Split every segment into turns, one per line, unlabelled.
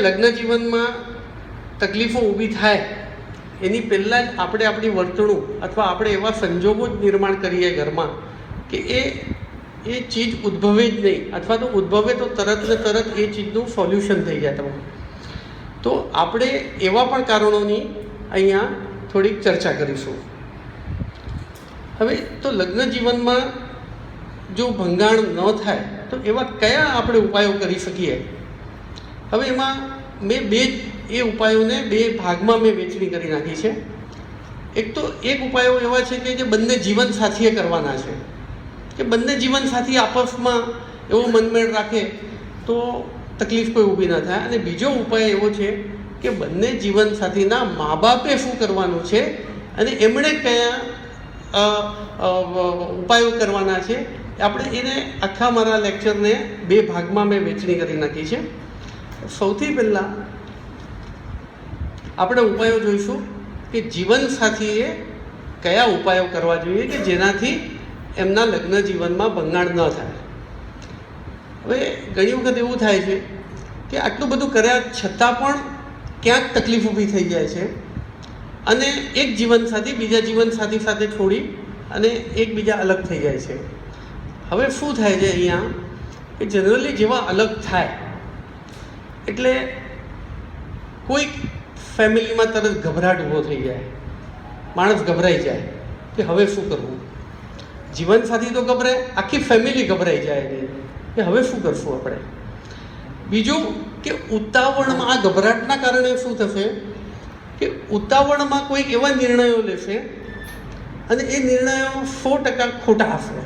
લગ્ન જીવનમાં તકલીફો ઊભી થાય એની પહેલાં જ આપણે આપણી વર્તણૂક અથવા આપણે એવા સંજોગો જ નિર્માણ કરીએ ઘરમાં કે એ ચીજ ઉદ્ભવે જ નહીં, અથવા તો ઉદ્ભવે તો તરત ને તરત એ ચીજનું સોલ્યુશન થઈ જાય તમારું. તો આપણે એવા પણ કારણોની અહીંયા થોડીક ચર્ચા કરીશું. હવે તો લગ્ન જીવનમાં જો ભંગાણ ન થાય તો એવા કયા આપણે ઉપાયો કરી શકીએ? હવે એમાં મેં એ ઉપાયોને બે ભાગમાં મેં વહેંચણી કરી નાખી છે. એક ઉપાયો એવા છે કે જે બંને જીવનસાથીએ કરવાના છે, કે બંને જીવનસાથી આપસમાં એવો મનમેળ રાખે તો તકલીફ કોઈ ઊભી ન થાય. અને બીજો ઉપાય એવો છે કે બંને જીવનસાથીના મા બાપે શું કરવાનું છે અને એમણે કયા ઉપાયો કરવાના છે. આપણે એને આખા મારા લેક્ચરને બે ભાગમાં મેં વહેંચણી કરી નાખી છે. સૌથી પહેલાં આપણે ઉપાયો જોઈશું કે જીવનસાથીએ કયા ઉપાયો કરવા જોઈએ કે જેનાથી એમના લગ્ન જીવનમાં ભંગાણ ન થાય. હવે ઘણી વખત એવું થાય છે કે આટલું બધું કર્યા છતાં પણ ક્યાંક તકલીફ ઊભી થઈ જાય છે અને એક જીવનસાથી બીજા જીવનસાથી સાથે છોડી અને એકબીજા અલગ થઈ જાય છે. હવે શું થાય છે અહીંયા કે જનરલી જેવા અલગ થાય એટલે કોઈક ફેમિલીમાં તરત ગભરાટ ઊભો થઈ જાય, માણસ ગભરાઈ જાય કે હવે શું કરવું. જીવનસાથી તો ગભરાય, આખી ફેમિલી ગભરાઈ જાય કે હવે શું કરશું આપણે. બીજું કે ઉતાવળમાં આ ગભરાટના કારણે શું થશે કે ઉતાવળમાં કોઈક એવા નિર્ણયો લેશે અને એ નિર્ણયો 100% ખોટા હશે.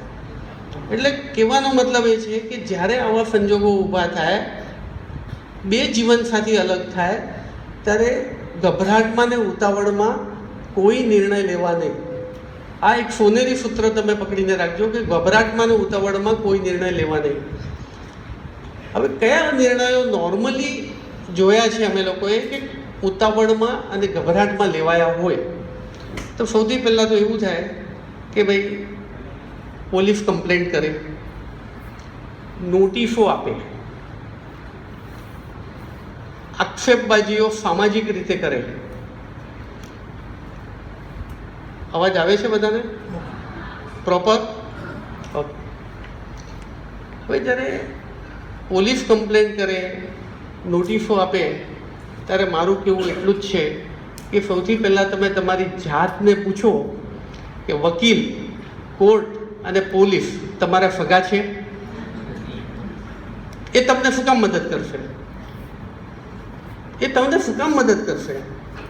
એટલે કહેવાનો મતલબ એ છે કે જ્યારે આવા સંજોગો ઊભા થાય, બે જીવનસાથી અલગ થાય, ત્યારે ગભરાટમાં ને ઉતાવળમાં કોઈ નિર્ણય લેવા નહીં. આ એક સોનેરી સૂત્ર તમે પકડીને રાખજો કે ગભરાટમાં ને ઉતાવળમાં કોઈ નિર્ણય લેવા નહીં. હવે કયા નિર્ણયો નોર્મલી જોયા છે અમે લોકોએ કે ઉતાવળમાં અને ગભરાટમાં લેવાયા હોય? તો સૌથી પહેલાં તો એવું થાય કે ભાઈ પોલીસ કમ્પ્લેન્ટ કરે, નોટિસો આપે, આક્ષેપબાજીઓ સામાજિક રીતે કરે. અવાજ આવે છે બધાને પ્રોપર? હવે જ્યારે પોલીસ કમ્પ્લેન કરે, નોટિસો આપે, ત્યારે મારું કહેવું એટલું જ છે કે સૌથી પહેલાં તમે તમારી જાતને પૂછો કે વકીલ, કોર્ટ અને પોલીસ તમારા સગા છે? એ તમને શું કામ મદદ કરશે? એ તમને શું કામ મદદ કરશે?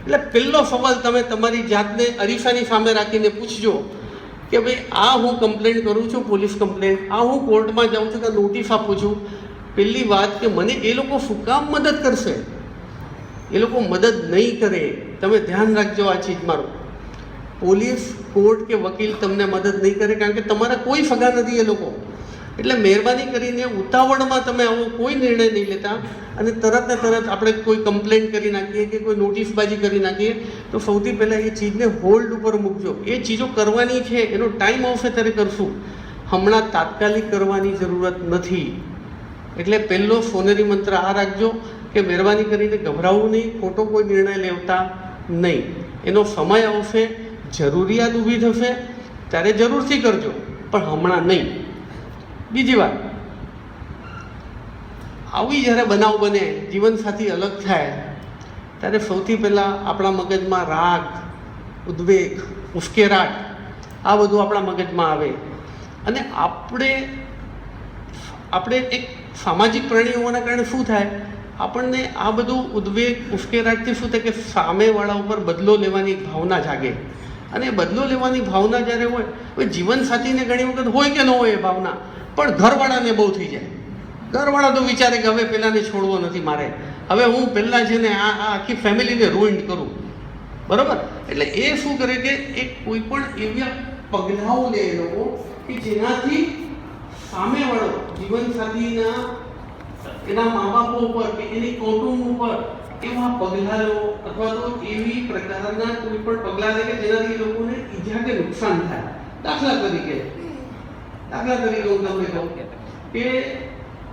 એટલે પહેલો સવાલ તમે તમારી જાતને અરીસાની સામે રાખીને પૂછજો કે ભાઈ આ હું કમ્પ્લેન કરું છું, પોલીસ કમ્પ્લેન, આ હું કોર્ટમાં જાઉં છું કે નોટિસ આપું છું. પહેલી વાત કે મને એ લોકો શું કામ મદદ કરશે? એ લોકો મદદ નહીં કરે. તમે ધ્યાન રાખજો આ ચીજ મારું. પોલીસ, કોર્ટ કે વકીલ તમને મદદ નહીં કરે કારણ કે તમારા કોઈ સગા નથી એ લોકો. એટલે મહેરબાની કરીને ઉતાવળમાં તમે આવો કોઈ નિર્ણય નહીં લેતા અને તરત ને તરત આપણે કોઈ કમ્પ્લેન્ટ કરી નાખીએ કે કોઈ નોટિસબાજી કરી નાખીએ તો સૌથી પહેલાં એ ચીજને હોલ્ડ ઉપર મૂકજો. એ ચીજો કરવાની છે, એનો ટાઈમ આવશે ત્યારે કરશું, હમણાં તાત્કાલિક કરવાની જરૂરત નથી. એટલે પહેલો સોનેરી મંત્ર આ રાખજો કે મહેરબાની કરીને ગભરાવું નહીં, ખોટો કોઈ નિર્ણય લેતા નહીં. એનો સમય આવશે, જરૂરિયાત ઊભી થશે ત્યારે જરૂરથી કરજો, પણ હમણાં નહીં. બીજી વાત, આવી જ્યારે બનાવ બને, જીવનસાથી અલગ થાય, ત્યારે સૌથી પહેલાં આપણા મગજમાં રાગ, ઉદ્વેગ, ઉશ્કેરાટ આ બધું આપણા મગજમાં આવે. અને આપણે એક સામાજિક પ્રાણી હોવાના કારણે શું થાય, આપણને આ બધું ઉદ્વેગ, ઉશ્કેરાટથી શું થાય કે સામેવાળા ઉપર બદલો લેવાની ભાવના જાગે. અને બદલો લેવાની ભાવના જ્યારે હોય, હવે જીવનસાથીને ઘણી વખત હોય કે ન હોય એ ભાવના, પણ ઘરવાળાને બહુ થઈ જાય. ઘરવાળા તો વિચારે કે હવે પહેલાંને છોડવો નથી મારે, હવે હું પહેલાં છે ને આ આખી ફેમિલીને રૂઇન કરું. બરાબર? એટલે એ શું કરે કે એક કોઈ પણ એવા પગલાઓ લે એ લોકો કે જેનાથી સામેવાળો જીવનસાથીના એના મા બાપો ઉપર કે એની કૌટુંબ ઉપર એવા પગલાઓ અથવા તો એવી પ્રકારના કોઈ પણ પગલાં લે કે જેનાથી લોકોને ઈજા કે નુકસાન થાય. દાખલા તરીકે હું તમને કહું કે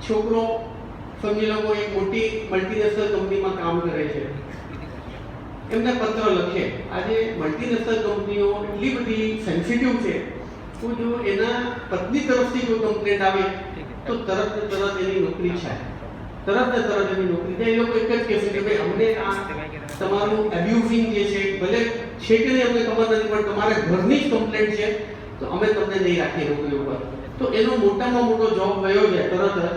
છોકરો સમજી લો કોઈ એક મોટી મલ્ટીનેશનલ કંપનીમાં કામ કરે છે, એમને પત્ર લખે. આજે મલ્ટીનેશનલ કંપનીઓ એટલી બધી સેન્સિટિવ છે, તો જો એના પત્ની તરફથી કોઈ કમ્પ્લેન્ટ આવે તો તરત ને તરત એની નોકરી છે, તરત ને તરત એની નોકરી જાય. એ લોકો એક જ કહેશે કે ભાઈ અમને આ તમારું એબ્યુઝિંગ જે છે, ભલે છે કે નહીં અમને ખબર નથી, પણ તમારા ઘરની જ કમ્પ્લેન્ટ છે તો અમે તમને નહીં રાખીએ નોકરી ઉપર. તો એનો મોટામાં મોટો જોબ ગયો છે તરત જ.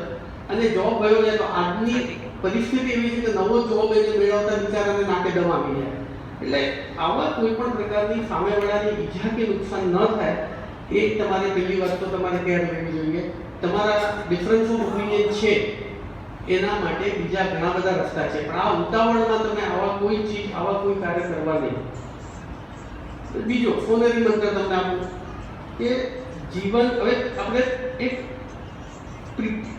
અને જોબ ગયો છે તો આજની પરિસ્થિતિ એવી છે કે નવો જોબ એને મેળવતા બિચારાને નાકે દમ આવી જાય. એટલે આવા કોઈ પણ પ્રકારની સામેવાળાની ઈજા કે નુકસાન ન થાય એ તમારે પહેલી વાત તો તમારે કેર લેવી જોઈએ. તમારા ડિફરન્સ ઓફ ઓપિનિયન છે એના માટે બીજા ઘણા બધા રસ્તા છે, પણ આ ઉતાવળમાં તમે આવા કોઈ ચીજ, આવા કોઈ કાર્ય કરવા નહીં. બીજો સોનેરી મંત્ર તમને આપું કે જીવન, હવે આપણે એક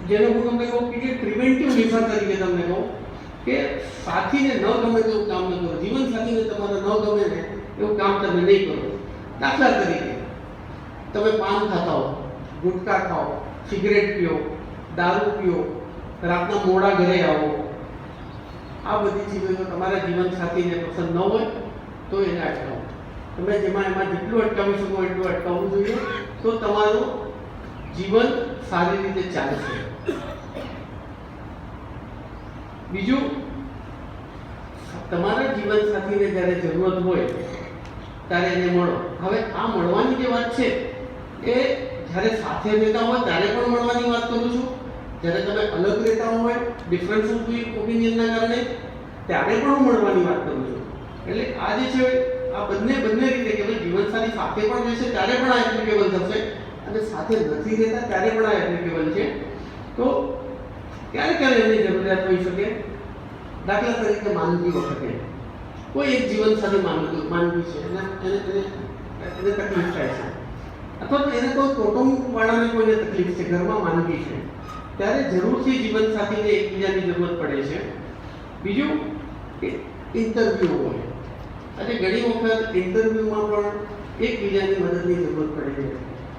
જેને હું તમને કહું કે પ્રિવેન્ટિવ મેથડ તરીકે તમને કહું કે સાથીને ન ગમે તેવું કામ ન કરો. જીવન સાથીને તમારે ન ગમે ને એવું કામ તમે નહીં કરો. દાખલા તરીકે તમે પાન ખાતા હો, ગુટખા ખાઓ, સિગરેટ પીઓ, દારૂ પીઓ, રાતના મોડા ઘરે આવો, આ બધી ચીજો જો તમારા જીવન સાથીને પસંદ ન હોય તો એને અટકાવો. તમે એમાં જેટલું અટકાવી શકો એટલું અટકાવવું જોઈએ, તો તમારું જીવન સારી રીતે ચાલશે. બીજું, તમારા જીવન સાથીને જ્યારે જરૂરત હોય ત્યારે એને મળો. હવે આ મળવાની જે વાત છે એ જ્યારે સાથે રહેતા હોય ત્યારે પણ મળવાની વાત કરું છું, જ્યારે તમે અલગ રહેતા હોય ડિફરન્સ ઓફ ઓપિનિયનના કારણે ત્યારે પણ મળવાની વાત કરું છું. એટલે આ જે છે આ બંને રીતે કે ભાઈ જીવનસાથી સાથે પણ રહેશે ત્યારે પણ આ એપ્લિકેબલ થશે, અને સાથે નથી રહેતા ત્યારે પણ આ એપ્લિકેબલ છે. તો ક્યારે એની જરૂરિયાત હોઈ શકે. દાખલા તરીકે માંદગી વખતે કોઈ એક જીવનસાથી માંદગી છે, એને તકલીફ થાય છે, અથવા તો એને કોઈ કુટુંબવાળાને કોઈને તકલીફ છે, ઘરમાં માંદગી છે, ત્યારે જરૂરથી જીવનસાથીને એકબીજાની જરૂરત પડે છે. બીજું કે ઇન્ટરવ્યૂ હોય. આજે ઘણી વખત ઇન્ટરવ્યૂમાં પણ એકબીજાની મદદની જરૂરત પડે છે.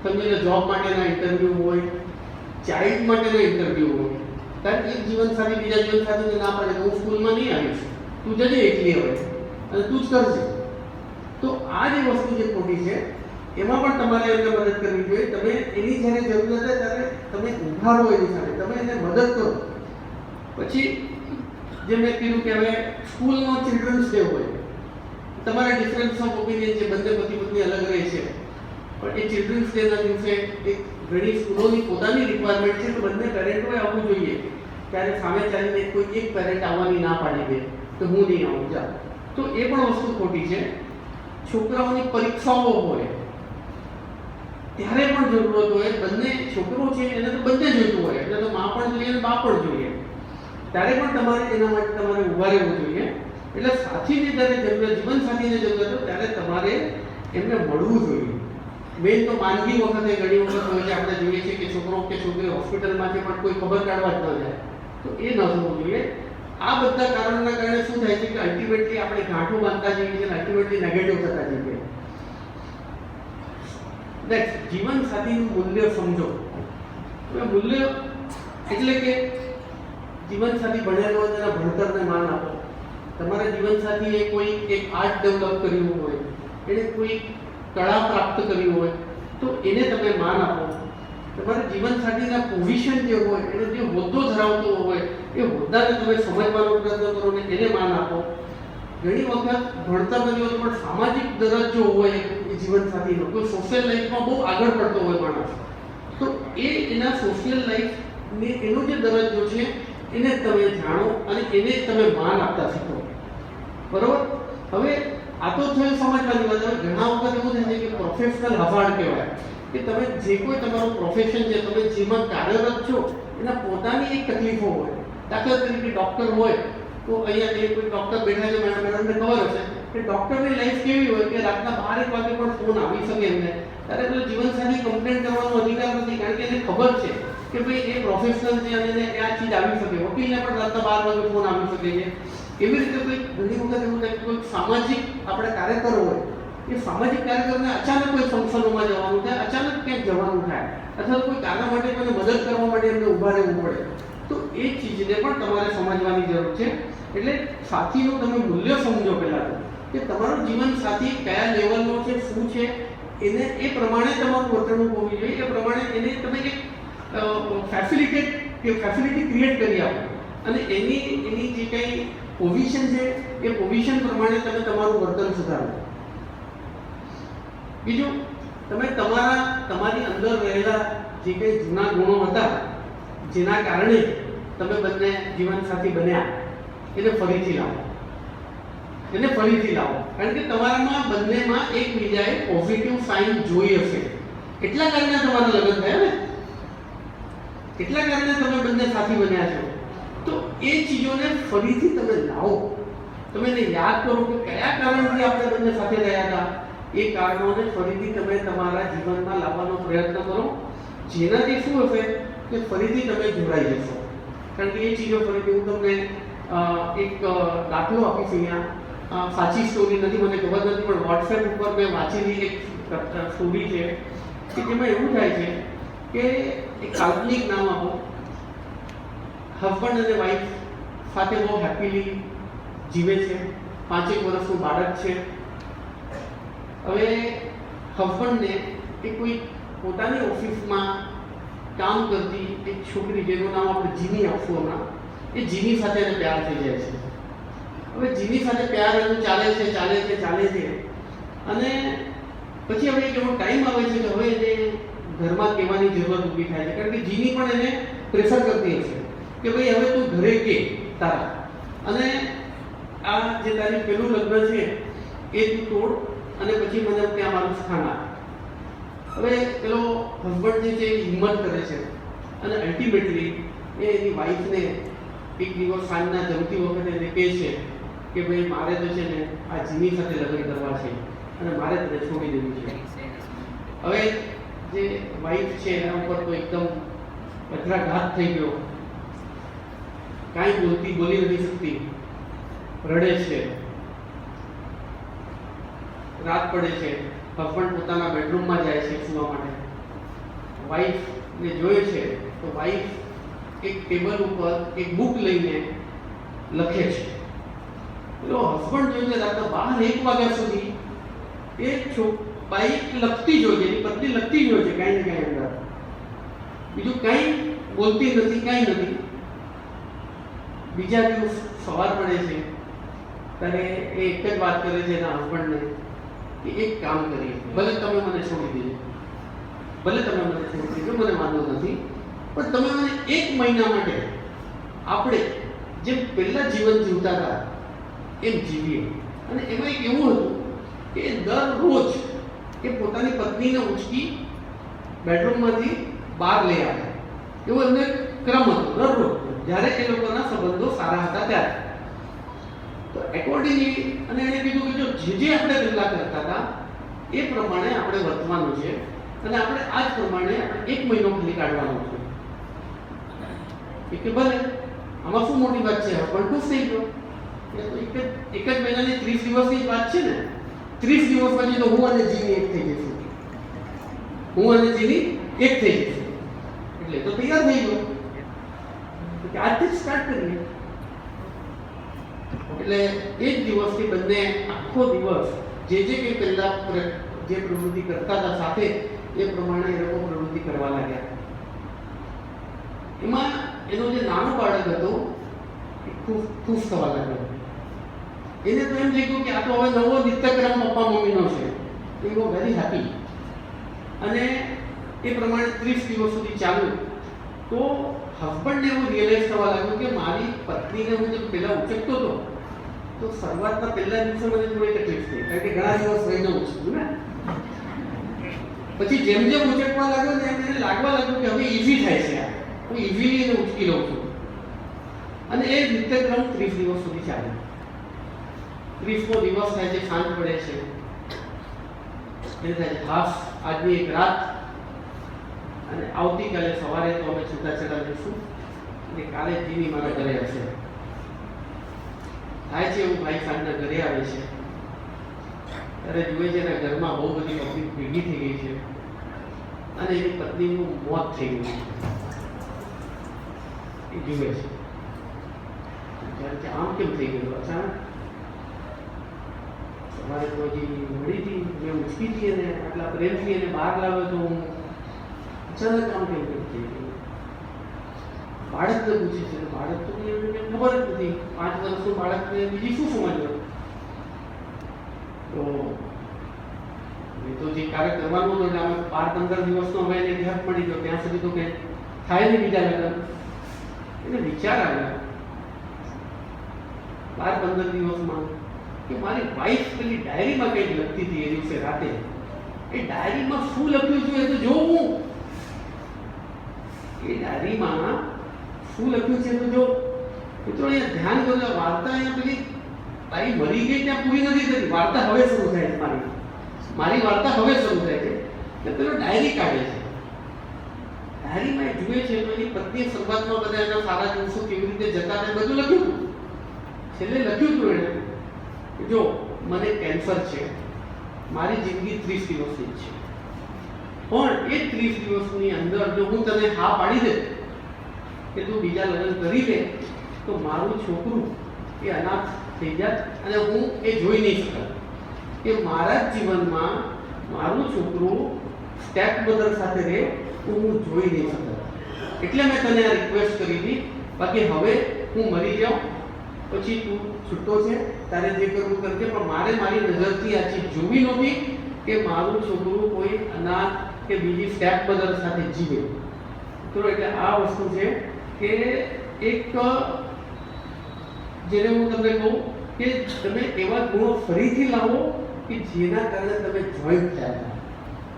સમજી લો જોબ માટેના ઇન્ટરવ્યૂ હોય, ચાઇલ્ડ માટેના ઇન્ટરવ્યૂ હોય. કારણ એક જીવનસાથી બીજા જીવનસાથીને ના પડે કે હું સ્કૂલમાં નહીં આવીશ, તું જજે એકલી હોય અને તું જ કરજે. તો આ જે વસ્તુ જે ખોટી છે એમાં પણ તમારે એમને મદદ કરવી જોઈએ. તમે એની જ્યારે જરૂરત હોય ત્યારે તમે ઊભા રહો એની સાથે, તમે એને મદદ કરો. પછી જે મેં કીધું કે હવે સ્કૂલમાં ચિલ્ડ્રન્સ ડે હોય, તમારા ડિફરન્સ ઓફ ઓપિનિયન છે, બંને પતિ પત્ની અલગ રહે છે, પણ એ ચિલ્ડ્રન્સ ડેના દિવસે એક ઘણી સ્કૂલોની પોતાની રિક્વાયરમેન્ટ છે તો બંને પેરેન્ટોએ આવવું જોઈએ. ત્યારે સામે ચાલીને કોઈ એક પેરેન્ટ આવવાની ના પાડી દે તો હું નહીં આવું જા, તો એ પણ વસ્તુ ખોટી છે. છોકરાઓની પરીક્ષાઓ હોય ત્યારે પણ જરૂરત હોય, બંને છોકરો છે એને તો બંને જોઈતું હોય, એટલે તો મા પણ જોઈએ અને બા પણ જોઈએ, ત્યારે પણ તમારે એના માટે તમારે ઊભા રહેવું જોઈએ. એટલે સાથીને જ્યારે જરૂરિયાત, જીવન સાથીને જરૂરિયાત હોય ત્યારે તમારે એમને મળવું જોઈએ. મેઇન તો માંદગી વખતે ઘણી વખત હોય છે, આપણે જોઈએ છીએ કે છોકરો કે છોકરી હોસ્પિટલમાં છે પણ કોઈ ખબર કાઢવા જ ન જાય, તો એ ન થવું જોઈએ. આ બધા કારણોના કારણે શું થાય છે કે અલ્ટિમેટલી આપણે ગાંઠો બાંધતા જઈએ છીએ, અલ્ટિમેટલી નેગેટિવ થતા જઈએ. નેક્સ્ટ, જીવન સાથીનું મૂલ્ય સમજો. હવે મૂલ્ય એટલે કે જીવન સાથી ભણેલો હોય તેના ભણતરને માન આપો. તમારા જીવન સાથીએ કોઈ એક આર્ટ ડેવલપ કર્યું હોય, એને કોઈ કળા પ્રાપ્ત કરી હોય તો એને તમે માન આપો. તમારા જીવનસાથીના પોઝિશન જે હોય, એને જે હોદ્દો ધરાવતો હોય એ હોદ્દાને તમે સમજવાનો પ્રયત્ન કરો ને એને માન આપો. ઘણી વખત ભણતર નથી હોતું પણ સામાજિક દરજ્જો હોય એ જીવનસાથીનો, કોઈ સોશિયલ લાઈફમાં બહુ આગળ પડતો હોય માણસ, તો એના સોશિયલ લાઈફને એનો જે દરજ્જો છે એને તમે જાણો અને એને તમે માન આપતા શીખો. બરોબર? હવે આ તો થયું સમજવાની વાત. હવે ઘણા વખત એવું થાય છે કે પ્રોફેશનલ હફાળ કહેવાય કે તમે જે કોઈ તમારું પ્રોફેશન છે, તમે જેમાં કાર્યરત છો એના પોતાની એક તકલીફો હોય. દાખલા તરીકે ડૉક્ટર હોય તો અહીંયા એ કોઈ ડૉક્ટર બેઠા છે, મેડમને ખબર હશે કે ડૉક્ટરની લાઈફ કેવી હોય કે રાતના 12 વાગે પણ ફોન આવી શકે એમને. ત્યારે પેલો જીવનસાથી કમ્પ્લેન કરવાનો અધિકાર નથી, કારણ કે એને ખબર છે કે ભાઈ એ પ્રોફેશનલ છે અને એને આ ચીજ આવી શકે. વકીલને પણ રાતના 12 વાગે ફોન આવી શકે છે. એવી રીતે કોઈ ઘણી વખત એવું થાય કે કોઈ સામાજિક આપણે કાર્યકરો હોય, એ સામાજિક કાર્યકરને અચાનક કોઈ ફંક્શનોમાં જવાનું થાય, અચાનક ક્યાંક જવાનું થાય, અથવા કોઈ કામ માટે કોઈને મદદ કરવા માટે એમને ઊભા રહેવું પડે, તો એ ચીજને પણ તમારે સમજવાની જરૂર છે. એટલે સાથીનું તમે મૂલ્ય સમજો પહેલાં કે તમારો જીવન સાથી કયા લેવલનો છે, શું છે, એને એ પ્રમાણે તમારું વર્તણૂક હોવી જોઈએ. એ પ્રમાણે એને તમે એક ફેસિલિટી ક્રિએટ કરી આપો અને એની જે કંઈ પોઝિશન છે એ પોઝિશન પ્રમાણે તમે તમારું વર્તન સુધારો. બીજું, તમે તમારી અંદર રહેલા જે કંઈ જૂના ગુણો હતા જેના કારણે તમે બંને જીવનસાથી બન્યા એને ફરીથી લાવો. કારણ કે તમારામાં બંનેમાં એકબીજાએ પોઝિટિવ સાઇન જોઈ હશે. એટલા કારણે તમારા લગ્ન થયા ને, એટલા કારણે તમે બંને સાથી બન્યા છો. તો એ ચીજોને ફરીથી તમે લાવો. તમે એને યાદ કરો કે કયા કારણથી આપણે બંને સાથે રહ્યા હતા. એ કારણોને ફરીથી તમે તમારા જીવનમાં લાવવાનો પ્રયત્ન કરો. જેનાથી શું હશે કે ફરીથી તમે જોડાઈ જશો. કારણ કે એ ચીજો ફરીથી હું તમને એક દાખલો આપીશ અહીંયા. સાચી સ્ટોરી નથી, મને ખબર નથી, પણ વોટ્સએપ ઉપર મેં વાંચેલી એક સ્ટોરી છે કે જેમાં એવું થાય છે કે એક કાલ્પનિક નામ આપો. હસબન્ડ અને વાઈફ સાથે બહુ હેપીલી જીવે છે. 5 વર્ષનું બાળક છે. હવે હસબન્ડને એ કોઈ પોતાની ઓફિસમાં કામ કરતી એક છોકરી, જેનું નામ આપણે જીની આપશું હમણાં, એ જીની સાથે એને પ્યાર થઈ જાય છે. હવે જીની સાથે પ્યાર એનું ચાલે છે અને પછી હવે એક એવો ટાઈમ આવે છે કે હવે એને ઘરમાં કહેવાની જરૂરત ઊભી થાય છે. કારણ કે જીની પણ એને પ્રેશર કરતી હશે કે ભાઈ હવે તું ઘરે કે તારા, અને આ જે તારી પેલું લગ્ન છે એ તું તોડ અને પછી મને ત્યાં મારું સ્થાન આપ. હવે પેલો હસબન્ડ જે છે એ હિંમત કરે છે અને અલ્ટિમેટલી એ એની વાઈફને એક દિવસ સાંજના જમતી વખતે એને કહે છે કે ભાઈ મારે તો છે ને આ જીની સાથે લગ્ન કરવા છે અને મારે તને છોડી દેવી છે. હવે જે વાઈફ છે એના ઉપર તો એકદમ પથરાઘાત થઈ ગયો. કાંઈ બોલી નથી શકતી, રડે છે. રાત પડે છે. હસબન્ડ પોતાના બેડરૂમમાં જાય છે સૂવા માટે. વાઈફને જોઈએ છે તો વાઈફ એક ટેબલ ઉપર એક બુક લઈને લખે છે. પેલો હસબન્ડ જોઈએ છે રાતના 12-1 વાગ્યા સુધી એ બાઈ લખતી જોઈએ છે, એની પત્ની લખતી જોઈએ છે કાંઈ ને કાંઈ અંદર. બીજું કાંઈ બોલતી નથી, કાંઈ નથી. બીજા દિવસ સવાર પડે છે ત્યારે એ એક જ વાત કરે છે એના હસબન્ડને કે એક કામ કરીએ, ભલે તમે મને છોડી દેજો, મને વાંધો નથી, પણ તમે મને 1 મહિના માટે આપણે જેમ પહેલા જીવન જીવતા હતા એમ જીવીએ. અને એમાં એક એવું હતું કે દરરોજ એ પોતાની પત્નીને ઉંચકી બેડરૂમમાંથી બહાર લઈ આવે. એવો એમને ક્રમ હતો દરરોજ, જ્યારે એ લોકોના સંબંધો સારા હતા ત્યારે. તો એકોર્ડિંગલી અને એણે કીધું કે જે આપણે પહેલા કરતા હતા એ પ્રમાણે આપણે વર્તવાનું છે અને આપણે આ જ પ્રમાણે 1 મહિનો ખાલી કાઢવાનો છે. કે ભલે આમાં શું મોટી વાત છે, પણ ખુશ થઈ ગયો. એક જ મહિનાની 30 દિવસની જ વાત છે ને. 30 દિવસ પછી તો હું અને જીની એક થઈ જઈશું. એટલે તો તૈયાર થઈ ગયો કે આજથી જ સ્ટાર્ટ કરીએ. એટલે એ જ દિવસથી બંને આખો દિવસ જે કંઈ પહેલા જે પ્રવૃત્તિ કરતા હતા સાથે એ પ્રમાણે એ લોકો પ્રવૃત્તિ કરવા લાગ્યા. એમાં એનો જે નાનો બાળક હતો એ ખુશ થવા લાગ્યો. એને તો એમ થઈ ગયું કે આ તો હવે નવો નિત્યક્રમ પપ્પા મમ્મીનો છે. એ વોઝ વેરી હેપી. અને એ પ્રમાણે 30 દિવસ સુધી ચાલ્યું. તો હસબન્ડને એવું રિયલાઇઝ થવા લાગ્યું કે મારી પત્નીને હું જે પહેલાં ઉચકતો હતો તો શરૂઆતના પહેલા દિવસે મને થોડી તકલીફ થઈ, કારણ કે ઘણા દિવસ રહીને ઉચક્યું ને. પછી જેમ ઉચકવા લાગ્યો ને એમ એને લાગવા લાગ્યું કે હવે ઇઝી થાય છે, હું ઇઝીલી એને ઉચકી લઉં છું. અને એ નિત્યક્રમ 30 દિવસ સુધી ચાલે. 30મો દિવસ થાય છે, સાંજ પડે છે. એ થાય છે ખાસ આજની એક રાત અને આવતીકાલે સવારે તો અમે છૂટાછેડા લઈશું અને કાલે જીની મારા ઘરે હશે. થાય છે એવું, ભાઈ સાંજના ઘરે આવે છે ત્યારે જુએ છે એના ઘરમાં બહુ બધી પબ્લિક ભેગી થઈ ગઈ છે અને એની પત્નીનું મોત થઈ ગયું છે. એ જુએ છે. જ્યારે કે આમ કેમ થઈ ગયું અચાનક? સવારે તો હજી મળી હતી, મેં ઉચકી હતી અને આટલા પ્રેમથી એને બહાર લાવ્યો તો હું અચાનક આમ કેમ થઈ ગયું? બાળકને પૂછે છે, બાળક તો એમને ખબર જ નથી, 5 વર્ષનું બાળકને બીજી શું સમજવું? તો એ તો જે કાર્ય કરવાનું હતું એટલે અમે 12-15 દિવસનો અમે એને ગેપ મળી ગયો, ત્યાં સુધી તો કંઈ થાય નહીં બીજા લગ્ન. એને વિચાર આવ્યા 12-15 દિવસમાં કે મારી વાઈફ પેલી ડાયરીમાં કંઈક લખતી હતી એ દિવસે રાતે, એ ડાયરીમાં શું લખ્યું છે એ તો જોવું. એ ડાયરીમાં શું લખ્યું છે તો જો. મિત્રો અહીંયા ધ્યાન કરો, વાર્તા અહીંયા પેલી તારી મરી ગઈ ત્યાં પૂરી નથી થતી, વાર્તા હવે શરૂ થાય છે. મારી વાર્તા હવે શરૂ થાય છે કે પેલો ડાયરી કાઢે છે. ડાયરીમાં એ જુએ છે તો એની પત્નીએ શરૂઆતમાં બધા એના સારા દિવસો કેવી રીતે જતા હતા બધું લખ્યું હતું. છેલ્લે લખ્યું હતું એને કે જો મને કેન્સર છે, મારી જિંદગી 30 દિવસની છે, પણ એ 30 દિવસની અંદર જો હું તને હા પાડી દે કે તું બીજા લગ્ન કરી લે તો મારું છોકરું એ અનાથ થઈ જાય અને હું એ જોઈ નહીં શકું, કે મારા જ જીવનમાં મારું છોકરું સ્ટેપ મધર સાથે રહે તો હું જોઈ નહીં શકું. એટલે મેં તને આ રિક્વેસ્ટ કરી હતી. બાકી હવે હું મરી જાઉં પછી તું છૂટો છે, તારે જે કરવું કરજે, પણ મારે મારી નજરથી આ ચીજ જોવી નહોતી કે મારું છોકરું કોઈ અનાથ કે બીજી સ્ટેપ મધર સાથે જીવે. તો એટલે આ વસ્તુ છે કે એક જેને હું તમને કહું કે તમે એવા ગુણો ફરીથી લાવો કે જેના કારણે તમે જોઈન્ટ થયા.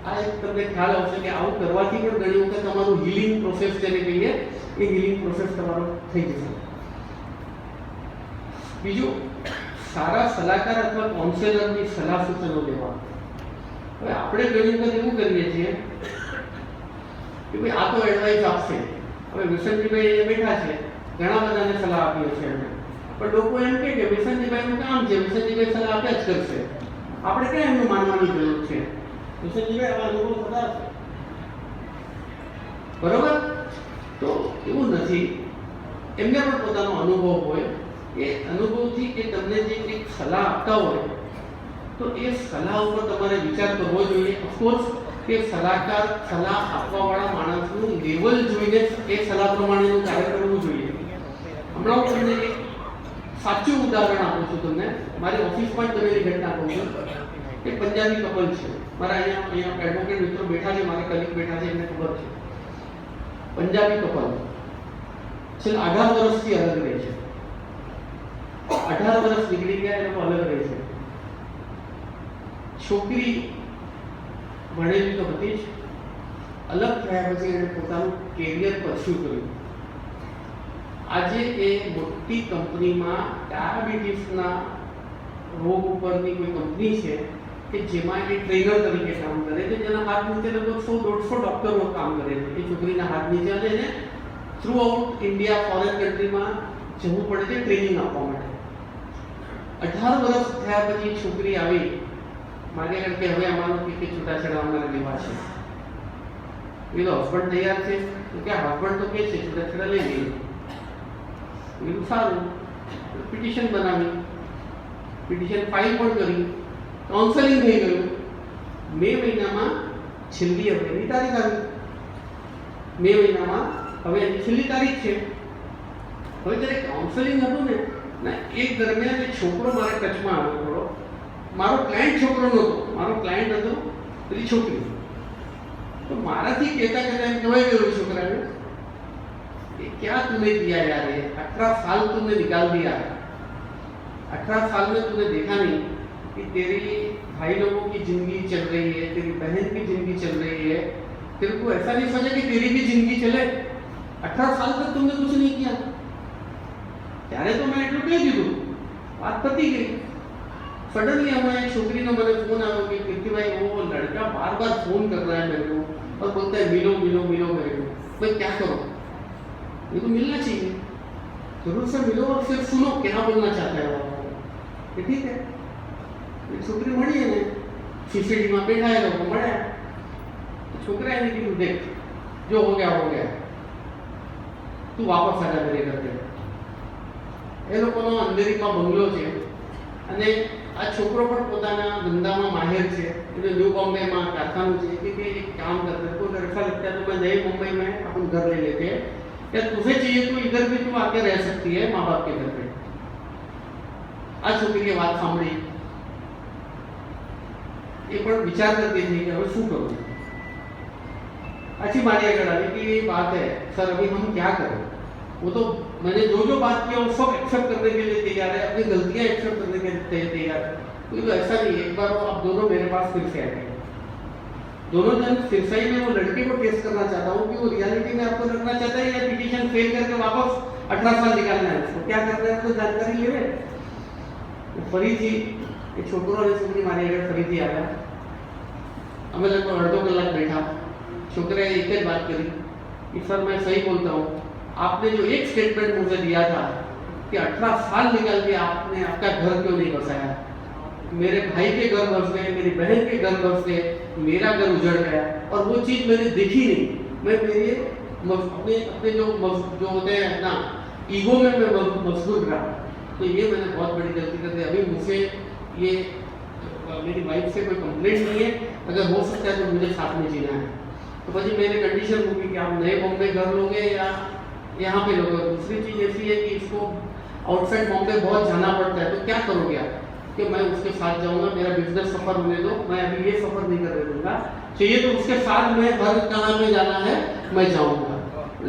આ એક તમને ખ્યાલ આવશે કે આવું કરવાથી પણ ઘણી વખત તમારું હિલિંગ પ્રોસેસ જેને કહીએ એ હિલિંગ પ્રોસેસ તમારો થઈ જશે. બીજું, સારા સલાહકાર અથવા કાઉન્સેલરની સલાહ સૂચનો લેવા. હવે આપણે ઘણી વખત એવું કરીએ છીએ કે ભાઈ આ તો એડવાઇસ આપશે. હવે વિસનજીભાઈ બેઠા છે, ઘણા બધાને સલાહ આપી છે એમને, પણ લોકો એમ કહે કે વિસનજીભાઈનું કામ છે, વિસનજીભાઈ સલાહ આપ્યા જ કરશે, આપણે ક્યાં એમનું માનવાની જરૂર છે? વિસનજીભાઈ આવા લોકો થતા છે, બરોબર? તો એવું નથી, એમને પણ પોતાનો અનુભવ હોય. એ અનુભવથી કે તમને જે એક સલાહ આપતા હોય તો એ સલાહ ઉપર તમારે વિચાર કરવો જોઈએ. ઓફકોર્સ કે સલાહકાર સલાહ આપવાવાળા માણસનું લેવલ જોઈને એ સલાહ પ્રમાણેનું કાર્ય કરવું જોઈએ. હમણાં હું તમને એક સાચું ઉદાહરણ આપું છું. તમને મારી ઓફિસમાં જ બનેલી ઘટના કહું છું કે પંજાબી કપલ છે. મારા અહીંયા એડવોકેટ મિત્રો બેઠા છે, મારા કલીગ બેઠા છે, એમને ખબર છે. પંજાબી કપલ છેલ્લા 18 વર્ષથી અલગ રહે છે. 18 વર્ષ નીકળી ગયા, એ લોકો અલગ રહે છે. છોકરી ભણેલી તો હતી જ, અલગ થયા પછી એને પોતાનું કેરિયર પરસ્યુ કર્યું. આજે એ મોટી કંપનીમાં ડાયાબિટીસના રોગ ઉપરની કોઈ કંપની છે કે જેમાં એ ટ્રેનર તરીકે કામ કરે છે, જેના હાથ નીચે લગભગ 100-150 ડોક્ટરો કામ કરે છે. એ છોકરીના હાથ નીચે અને એને થ્રુ આઉટ ઇન્ડિયા, ફોરેન કન્ટ્રીમાં જવું પડે છે ટ્રેનિંગ આપવા માટે. 18 વર્ષ થયા પછી છોકરી આવી માગે કે હવે અમારો કે છૂટાછેડા અમારે લેવા છે. એ તો હસબન્ડ તૈયાર છે તો કે હસબન્ડ તો કે છે છૂટાછેડા લઈ લઈએ. એવું સારું, પિટિશન બનાવી, પિટિશન ફાઇલ પણ કરી, કાઉન્સેલિંગ થઈ ગયું. મે મહિનામાં છેલ્લી હવે એની તારીખ આવી. મે મહિનામાં હવે એની છેલ્લી તારીખ છે. હવે જ્યારે કાઉન્સેલિંગ હતું ને એક દરમિયાન એ છોકરો મારા ટચમાં આવ્યો થોડો. મારો ક્લાયન્ટ છોકરો નહોતો, મારો ક્લાયન્ટ હતો પેલી છોકરી. તો મારાથી કહેતા કહેતા એમ કહેવાય ગયું છોકરાને कि क्या तूने किया यार, ये 18 साल तुमने निकाल दिया, 18 साल में तूने देखा नहीं कि तेरी भाई लोगों की जिंदगी चल रही है, तेरी बहन की जिंदगी चल रही है, तेरे को ऐसा नहीं समझा कि तेरी भी जिंदगी चले? 18 साल तक तुमने कुछ नहीं किया. ત્યારે તો મેં એટલું કહી દીધું, વાત પતી ગઈ. सडनली हमारे छोकरी ने मैंने फोन आया कि कीर्ति भाई वो लड़का बार बार फोन कर रहा है मेरे को और बोलता है मिलो मिलो मिलो मेरे को. मैं क्या करूं? ये तो मिलना चाहिए, जरूर से मिलो और फिर सुनो क्या बोलना चाहता है वो. ठीक है, छोकरी मળી ને सीसीडी में बैठा है, लोग મળ્યા. छोकरा ने कीधું देख जो हो गया તું વાપસ આજા ઘરે કરતે. એ લોકોનો અંધેરીમાં બંગલો છે અને આ છોકરો પણ પોતાના ધંધામાં માહિર છે. એટલે न्यू बॉम्बे में कारखाना है कि एक काम करते तो ऐसा लगता है तो मैं नए मुंबई में अपन घर ले लेते हैं या तुझे चाहिए तो इधर भी तू आके रह सकती है माँ बाप के घर पे. आ छोकरी की बात सांभी ये पर विचार करती थी कि अब शू करूँ. अच्छी मानी अगर आई कि ये बात है सर अभी हम क्या करें. वो तो मैंने जो जो बात किया वो सब एक्सेप्ट करने के लिए तैयार है, अपनी गलतियां एक्सेप्ट करने के लिए तैयार है. तो ऐसा नहीं, एक बार वो आप दोनों मेरे पास फिर से आए. दोनों जन फिर से ही मैं वो लड़के को टेस्ट करना चाहता हूँ कि वो रियलिटी में आपको रखना चाहता है या पिटीशन फेल करके वापस 18 साल निकालना है. उसको क्या करना है तो जानकारी लेवे. फरीथी એ છોકરો અને છોકરી મારી આગળ ફરીથી આવ્યા. અમે લોકો અડધો કલાક बैठा. છોકરાએ एक ही बात करी कि सर मैं सही बोलता हूँ, आपने जो एक स्टेटमेंट मुझे दिया था कि 18 साल निकाल के आपने आपका घर क्यों नहीं बसाया. मेरे भाई के घर बस गए, मेरी बहन के घर बस गए, मेरा घर उजड़ गया और वो चीज़ मैंने देखी नहीं. मैं मेरे अपने अपने जो होते हैं ना ईगो में मैं मजबूर रहा. तो ये मैंने बहुत बड़ी गलती कर दी. अभी मुझे ये मेरी वाइफ से कोई कंप्लेंट नहीं है, अगर हो सकता है तो मुझे साथ में जीना है. तो भाई मेरी कंडीशन होगी कि आप नए बॉम्बे घर लोगे या यहाँ पे लोगे. दूसरी चीज़ ऐसी है कि इसको आउटसाइड बॉम्बे बहुत जाना पड़ता है. तो क्या करोगे आप कि मैं उसके साथ जाऊँगा, मेरा बिजनेस सफ़र होने दो, मैं अभी ये सफ़र नहीं करने दूँगा. चाहिए तो उसके साथ मैं हर कहाँ पे जाना है मैं जाऊँगा.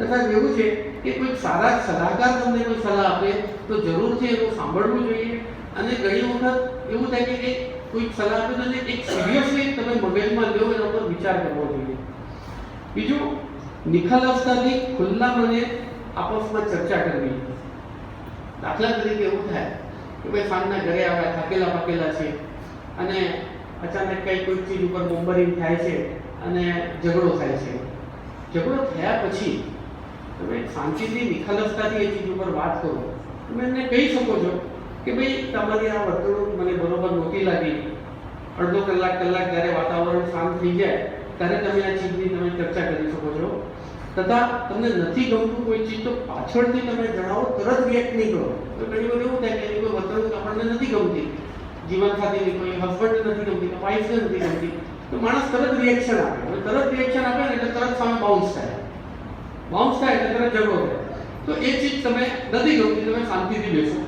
ऐसा એવું છે કે કોઈ સારા સલાહકાર તમને કોઈ સલાહ આપે તો જરૂરથી એનું સાંભળવું જોઈએ. અને ઘણી વખત એવું થાય કે કોઈ સલાહ આપે તો એક સિરિયસલી તમે મગજમાં લો એના પર વિચાર કરવો જોઈએ. બીજું નિખાલસતાથી ખુલ્લા મને આપસમાં ચર્ચા કરવી. દાખલા તરીકે એવું થાય કે ભાઈ સાંજના ઘરે આવ્યા થાકેલા પાકેલા છે અને અચાનક કંઈ કોઈ ચીજ ઉપર બોમ્બરિંગ થાય છે અને ઝઘડો થાય છે. ઝઘડો થયા પછી તમે શાંતિથી નિખાલસતાથી એ ચીજ ઉપર વાત કરો. તમે એમને કહી શકો છો કે ભાઈ તમારી આ વર્તણૂક મને બરોબર નહોતી લાગી. અડધો કલાક જ્યારે વાતાવરણ શાંત થઈ જાય ત્યારે તમે આ ચીજની તમે ચર્ચા કરી શકો છો. તથા તમને નથી ગમતું કોઈ ચીજ તો પાછળથી તમે જણાવો, તરત રિએક્ટ નહીં કરો. તો ઘણી વાર એવું થાય કે એની કોઈ વર્તણૂક આપણને નથી ગમતી, જીવનસાથીની કોઈ હસબન્ડને નથી ગમતી, વાઈફને નથી ગમતી, તો માણસ તરત રિએક્શન આપે. અને તરત રિએક્શન આપે ને એટલે તરત સામે બાઉન્સ થાય એટલે તરત ઝઘડો થાય. તો એ ચીજ તમે નથી ગમતી, તમે શાંતિથી બેસો,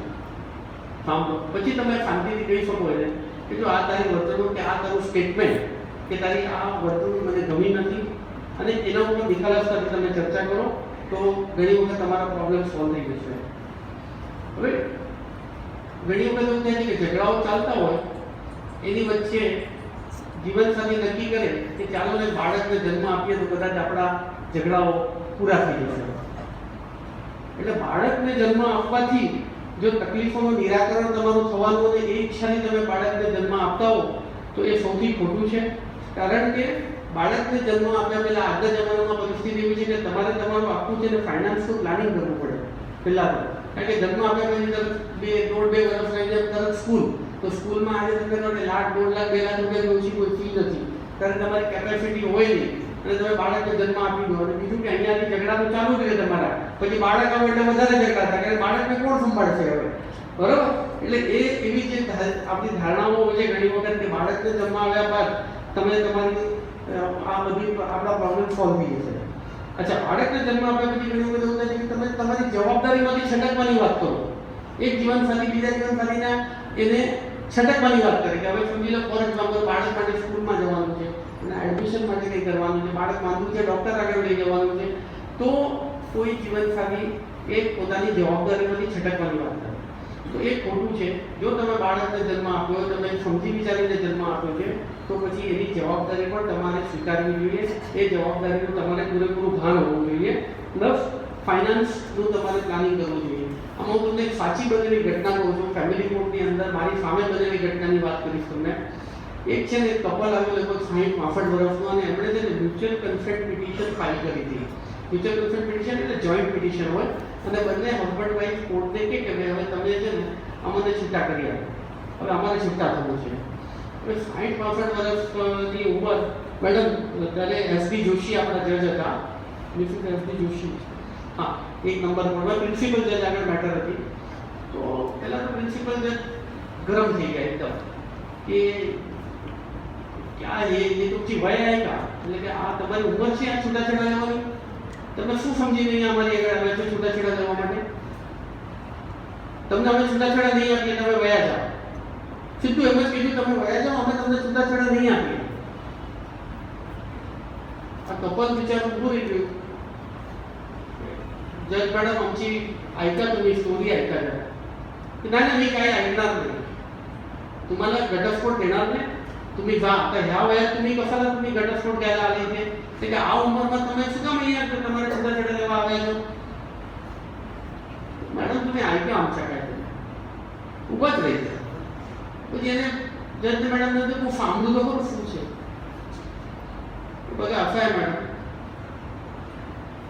સાંભળો, પછી તમે શાંતિથી કહી શકો એને કે જો આ તારી વર્તણૂક કે આ તારું સ્ટેટમેન્ટ કે તારી આ વર્તણૂક મને ગમી નથી અને એના ઉપર નિખાલસતાથી તમે ચર્ચા કરો તો ઘણી વખત તમારા પ્રોબ્લેમ સોલ્વ થઈ જશે. હવે ઘણી વખત એવું થાય છે કે ઝઘડાઓ ચાલતા હોય એની વચ્ચે જીવનસાથી નક્કી કરે કે ચાલો ને બાળકને જન્મ આપીએ તો કદાચ આપણા ઝઘડાઓ પૂરા થઈ જશે. એટલે બાળકને જન્મ આપવાથી જો તકલીફોનું નિરાકરણ તમારું થવાનું અને એ ઈચ્છાથી તમે બાળકને જન્મ આપતા હો તો એ સૌથી ખોટું છે. કારણ કે બાળકને જન્મ આપ્યા પહેલાં આજના જમાનામાં પરિસ્થિતિ એવી છે કે તમારે તમારું આખું છે ને ફાઇનાન્સનું પ્લાનિંગ કરવું પડે પહેલાં તો. કારણ કે જન્મ આપ્યા પછી દોઢ બે વર્ષ રહીને તરત સ્કૂલ, તો સ્કૂલમાં આજે તમે લાખ 1.5 લાખ 2 લાખ રૂપિયા ઓછી કોઈ ફી નથી, કારણ કે તમારી કેપેસિટી હોય નહીં અને તમે બાળકને જન્મ આપી દો. અને બીજું કે અહીંયાથી ઝઘડા તો ચાલુ જ રહે તમારા, પછી બાળક આવે એટલે વધારે ઝઘડા થાય, કારણ બાળકને કોણ સંભાળશે હવે, બરોબર? એટલે એ એવી જે આપણી ધારણાઓ હોય છે ઘણી વખત કે બાળકને જન્મ આવ્યા બાદ તમે તમારી આ બધી આપણા પ્રોબ્લેમ સોલ્વ થઈ જશે. અચ્છા, બાળકને જન્મ આપ્યા પછી ઘણી વખત એવું થાય કે તમે તમારી જવાબદારીમાંથી છટકવાની વાત કરો. એક જીવનસાથી બીજા જીવનસાથીના એને છટકવાની વાત કરે કે હવે સમજી લો ફોર એક્ઝામ્પલ બાળક માટે સ્કૂલમાં જવાનું છે અને એડમિશન માટે કંઈ કરવાનું છે, બાળક માંદું છે, ડૉક્ટર આગળ લઈ જવાનું છે, તો કોઈ જીવનસાથી એ પોતાની જવાબદારીમાંથી છટકવાની વાત કરે તો એ ખોટું છે. જો તમે બાળકને જન્મ આપ્યો, તમે સમજી વિચારીને જન્મ આપ્યો છે તો પછી એની જવાબદારી પણ તમારે સ્વીકારવી જોઈએ. એ જવાબદારીનું તમારે પૂરેપૂરું ભાન હોવું જોઈએ. પ્લસ ફાઇનાન્સનું તમારે પ્લાનિંગ કરવું જોઈએ. આમાં હું તમને એક સાચી બનેલી ઘટના કહું છું. ફેમિલી કોર્ટની અંદર મારી સામે બનેલી ઘટનાની વાત કરીશ તમને. એક છે ને એક કપલ આવ્યું લગભગ 60-65 વર્ષનું અને એમણે છે ને મ્યુચ્યુઅલ કન્સેન્ટ પિટિશન ફાઇલ કરી હતી. મ્યુચ્યુઅલ કન્સેન્ટ પિટિશન એટલે જોઈન્ટ પિટિશન હોય અને બંને હસબન્ડ વાઈફ કોર્ટને કહે કે ભાઈ હવે તમે છે ને અમને છૂટા કરી આપો, હવે અમારે છૂટા થવું છે. હવે 60-65 વર્ષની ઉંમર મેડમ ત્યારે એસબી જોશી આપણા જજ હતા, મિસિસ એસબી જોશી, હા, એક નંબર પર પ્રિન્સિપલ જજ આગળ મેટર હતી. તો પહેલાં તો પ્રિન્સિપલ જજ ગરમ થઈ ગયા એકદમ કે क्या ये तो ची वय आएगा એટલે કે આ તમારી ઉંમર છે આ છૂટાછેડા લેવાની, તમે શું સમજી નહીં અમારી આગળ આવ્યા છો છૂટાછેડા લેવા માટે? તમને અમે છૂટાછેડા નહીં આપીએ, તમે વયા જાઓ. સીધું એમ જ કીધું, તમે વયા જાઓ, અમે તમને છૂટાછેડા નહીં આપીએ. આ કપલ વિચારવું પૂરી ગયું. जज मॅडम आमची ऐका, तुम्ही स्टोरी ऐका जरा. नाही नाही, मी काय ऐकणार नाही, तुम्हाला घटस्फोट देणार नाही, तुम्ही जा. आता ह्या वयात तुम्ही कशाला तुम्ही घटस्फोट घ्यायला आले इथे? ते काय આ ઉંમરમાં તમે શું કામ અહીંયા તમારે છૂટાછેડા લેવા આવ્યા છો? मॅडम तुम्ही ऐका आमच्या काय तरी. उगाच राहायचं. म्हणजे એને जज मॅडम नंतर હું સાંભળું તો ખરું શું છે. बघा असं आहे मॅडम,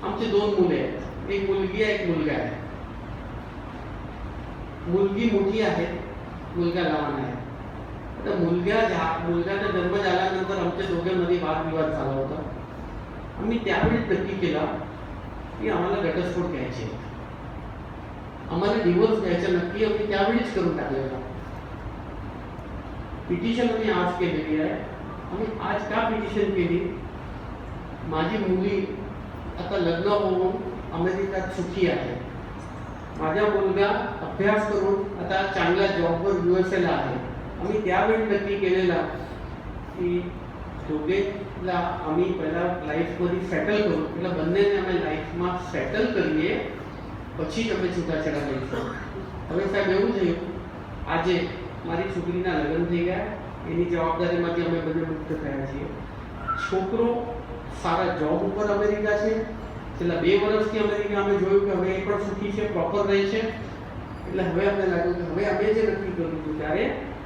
आमचे 2 मुले आहेत, एक मुलगी आहे, एक मुलगा आहे. मुलगी मोठी आहे, मुलगा लहान आहे. आता मुलगाचा जन्म झाल्यानंतर आमच्या दोघांमध्ये वादविवाद झाला होता. आम्ही त्यावेळी नक्की केला की आम्हाला घटस्फोट घ्यायचे, आम्हाला डिवोर्स घ्यायचा नक्की आम्ही त्यावेळीच करून टाकलेला. पिटिशन आम्ही आज केलेली आहे. आम्ही आज का पिटिशन केली? माझी मुली आता लग्न होऊन अमेरिकेत सुखी आहे. माझा मुलगा अभ्यास करून आता चांगल्या जॉबवर USA ला आहे. आम्ही त्यावेळी नक्की केलेला की दोघेला आम्ही પહેલા લાઈફમાંથી સેટલ કરું, એટલે બંનેને અમે લાઈફમાં સેટલ કરીએ, પછી તમે છૂટાછેડા લઈશું. હવે સાહેબ એવું થયું, આજે મારી છોકરીના લગ્ન થઈ ગયા, એની જવાબદારીમાંથી અમે બધે મુક્ત થયા છીએ. છોકરો સારા જોબ ઉપર અમેરિકા છે. છેલ્લા 2 વર્ષથી અમેરિકા અમે જોયું કે હવે એ પણ સુખી છે, પ્રોપર રહે છે. એટલે હવે અમને લાગ્યું કે હવે અમે જે નક્કી કર્યું હતું ત્યારે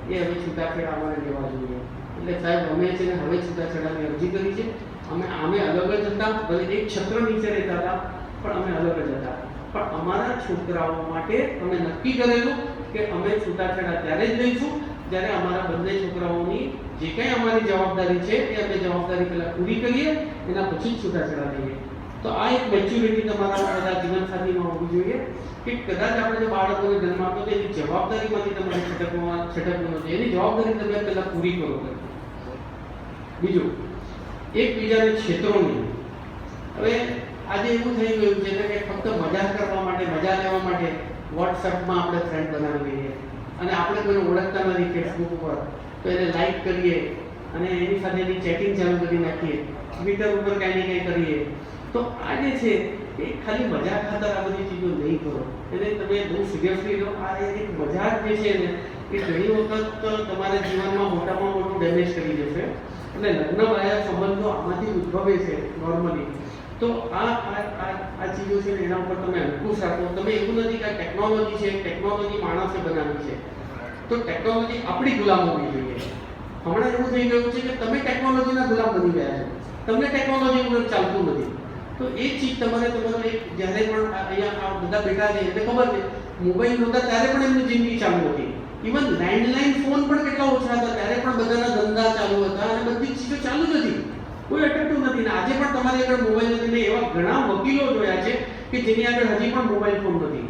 એ હવે છૂટાછેડા અમારે લેવા જોઈએ. એટલે સાહેબ અમે છે ને હવે છૂટાછેડાની અરજી કરી છે. અમે અલગ જ હતા, ભલે એક છત્ર નીચે રહેતા હતા, પણ અમે અલગ જ હતા. પણ અમારા છોકરાઓ માટે અમે નક્કી કરેલું કે અમે છૂટાછેડા ત્યારે જ લઈશું જ્યારે અમારા બંને છોકરાઓની જે કંઈ અમારી જવાબદારી છે એ અમે જવાબદારી પહેલાં પૂરી કરીએ, એના પછી જ છૂટાછેડા લઈએ. તો આ એક મેચ્યુરિટી તમારા બધા જીવનસાથીમાં હોવી જોઈએ કે કદાચ આપણે જે બાળકોને જન્મ આપ્યો તો એની જવાબદારીમાંથી તમારે છટકવું નથી, એની જવાબદારી તમે પહેલાં પૂરી કરો. બીજું, એકબીજાને છેતરોની. હવે આજે એવું થઈ ગયું છે કે ફક્ત મજા કરવા માટે, મજા લેવા માટે વોટ્સએપમાં આપણે ફ્રેન્ડ બનાવી લઈએ અને આપણે કોઈને ઓળખતા નથી ફેસબુક ઉપર, તો એને લાઈક કરીએ અને એની સાથેની ચેટિંગ ચાલુ કરી નાખીએ, ટ્વિટર ઉપર કાંઈ ને કંઈ કરીએ. તો આ જે છે એ ખાલી મજાક ખાતર આ બધી ચીજો નહીં કરો, એને તમે બહુ સિરિયસલી લો. આ એક મજાક જે છે ને એ ઘણી વખત તમારા જીવનમાં મોટામાં મોટું ડેમેજ કરી જશે. એટલે લગ્નવાળા સંબંધો આમાંથી ઉદ્ભવે છે નોર્મલી. તો આ ચીજો છે ને એના ઉપર તમે અંકુશ રાખો. તમે એવું નથી કે ટેકનોલોજી છે, ટેકનોલોજી માણસે બનાવી છે, તો ટેકનોલોજી આપણી ગુલામ હોવી જોઈએ. હમણાં એવું થઈ ગયું છે કે તમે ટેકનોલોજીના ગુલામ બની ગયા છો, તમને ટેકનોલોજી વગર ચાલતું નથી. તો એ ચીજ તમારે એક જ્યારે પણ અહીંયા આ બધા બેઠા છે એને ખબર છે મોબાઈલ નહોતા ત્યારે પણ એમની જિંદગી ચાલુ હતી. ઇવન લેન્ડલાઇન ફોન પણ કેટલા ઓછા હતા ત્યારે પણ બધાના ધંધા ચાલુ હતા અને બધી ચીજો ચાલુ જ હતી, કોઈ અટકતું નથી. ને આજે પણ તમારી આગળ મોબાઈલ નથી. ને એવા ઘણા વકીલો જોયા છે કે જેની આગળ હજી પણ મોબાઈલ ફોન નથી.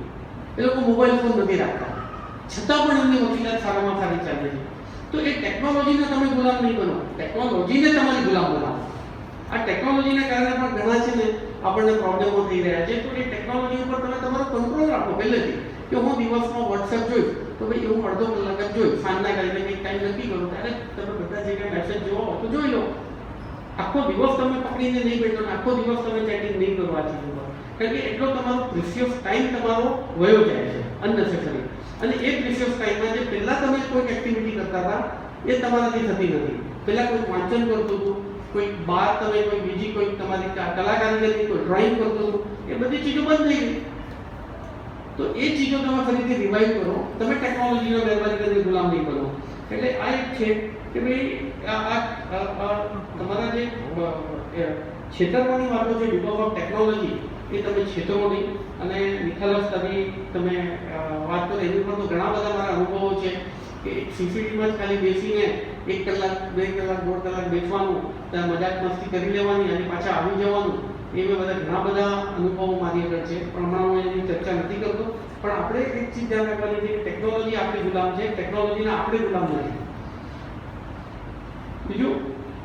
એ લોકો મોબાઈલ ફોન નથી રાખતા, છતાં પણ એમની વકીલાત સારામાં સારી ચાલે છે. તો એ ટેકનોલોજીને તમે ગુલામ નહીં બનો, ટેકનોલોજીને તમારી ગુલામ બનાવો. આ ટેકનોલોજીના કારણે પણ ઘણા છે ને આપણને પ્રોબ્લેમો થઈ રહ્યા છે. તો એ ટેકનોલોજી ઉપર તમે તમારો કંટ્રોલ રાખો પહેલેથી કે હું દિવસમાં વોટ્સએપ જોઈશ તો ભાઈ એવું અડધો કલાક જ જોઈશ, સાંજના ટાઈમે કંઈક ટાઈમ નક્કી કરો ત્યારે તમે બધા જે કંઈ મેસેજ જોવો તો જોઈ લો. આખો દિવસ તમે પકડીને નહીં બેઠો ને આખો દિવસ તમે ચેટિંગ નહીં કરો આ ચીજ ઉપર, કારણ કે એટલો તમારો પ્રિસિયસ ટાઈમ તમારો વયો જાય છે અનનેસેસરી. અને એ પ્રિસિયસ ટાઈમમાં જે પહેલાં તમે કોઈક એક્ટિવિટી કરતા હતા એ તમારાથી થતી નથી. પહેલાં કોઈ વાંચન કરતું હતું, કોઈ બહાર તમે કોઈ બીજી કોઈ તમારી કલાકારી કોઈ ડ્રોઈંગ કરતું હતું, એ બધી ચીજો બંધ થઈ ગઈ. તો એ ચીજો તમે ફરીથી રિવાઇવ કરો. તમે ટેકનોલોજીનો મહેરબાની કરીને ગુલામ નહીં બનો. એટલે આ એક છે કે ભાઈ તમારા જે છેતરવાની વાતો છે બીકોઝ ઓફ ટેકનોલોજી એ તમે છેતરો નહીં. અને નિખાલસતાથી તમે વાત કરો એની પર તો ઘણા બધા મારા અનુભવો છે કે સીસીટીવીમાં જ ખાલી બેસીને 1 કલાક 2 કલાક 1.5 કલાક બેસવાનું, ત્યાં મજાક મસ્તી કરી લેવાની અને પાછા આવી જવાનું. એ મેં ઘણા બધા અનુભવો મારી આગળ છે, પણ હમણાં હું એની ચર્ચા નથી કરતો. પણ આપણે એક ચીજ ધ્યાન રાખવાની છે કે ટેકનોલોજી આપણી ગુલામ છે, ટેકનોલોજીના આપણે ગુલામ નથી. બીજું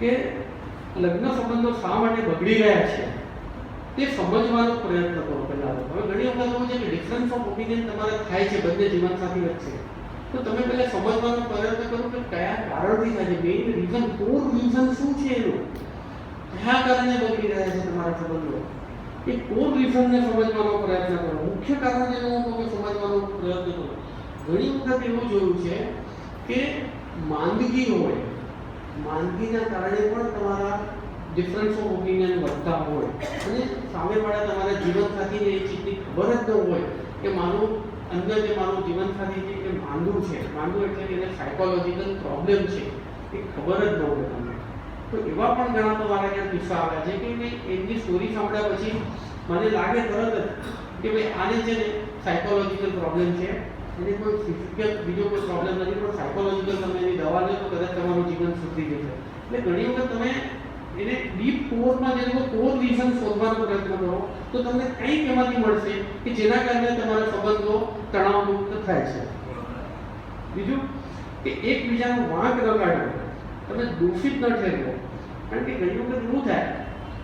કે લગ્ન સંબંધો શા માટે બગડી રહ્યા છે તે સમજવાનો પ્રયત્ન કરો પહેલા. હવે ઘણી વખત એવું છે કે ડિફરન્સ ઓફ ઓપિનિયન તમારે થાય છે બંને જીવનસાથી વચ્ચે, તો તમે પહેલા સમજવાનો પ્રયત્ન કરો કે કયા કારણથી થાય છે, મેઇન રીઝન, કોર રીઝન શું છે એનું, કયા કારણે બગડી રહ્યા છે તમારા સંબંધો, એ કોર રીઝનને સમજવાનો પ્રયત્ન કરો. મુખ્ય કારણ જેનો હું કહું સમજવાનો પ્રયત્ન કરો. ઘણી વખત એવું જોયું છે કે માંદગી હોય, માંદગીના કારણે પણ તમારા ડિફરન્સ ઓફ ઓપિનિયન વધતા હોય અને સામેવાળા તમારા જીવનસાથીને એ ચીજની ખબર જ ન હોય કે મારું અંદર જે મારું જીવનસાથી છે એ માંદું છે, માંદું એટલે કે એને સાયકોલોજીકલ પ્રોબ્લેમ છે, એ ખબર જ ન હોય તમને. તો એવા પણ ઘણા તમારા ત્યાં કિસ્સા આવ્યા છે કે એમની સ્ટોરી સાંભળ્યા પછી મને લાગે તરત જ કે ભાઈ આને છે ને સાયકોલોજીકલ પ્રોબ્લેમ છે, એને કોઈ ફિઝિકલ બીજો કોઈ પ્રોબ્લેમ નથી, પણ સાયકોલોજીકલ તમે એની દવા લો તો કદાચ તમારું જીવન સુધરી જશે. એટલે ઘણી વખત તમે એને ડીપ કોરમાં જે કોર રીઝન શોધવાનો પ્રયત્ન કરો તો તમને કંઈક એમાંથી મળશે કે જેના કારણે તમારા સંબંધો તણાવમુક્ત થાય છે. બીજું કે એકબીજાનો વાંક ન કાઢો, તમે દોષિત ન ઠેરવો. કારણ કે ઘણી વખત એવું થાય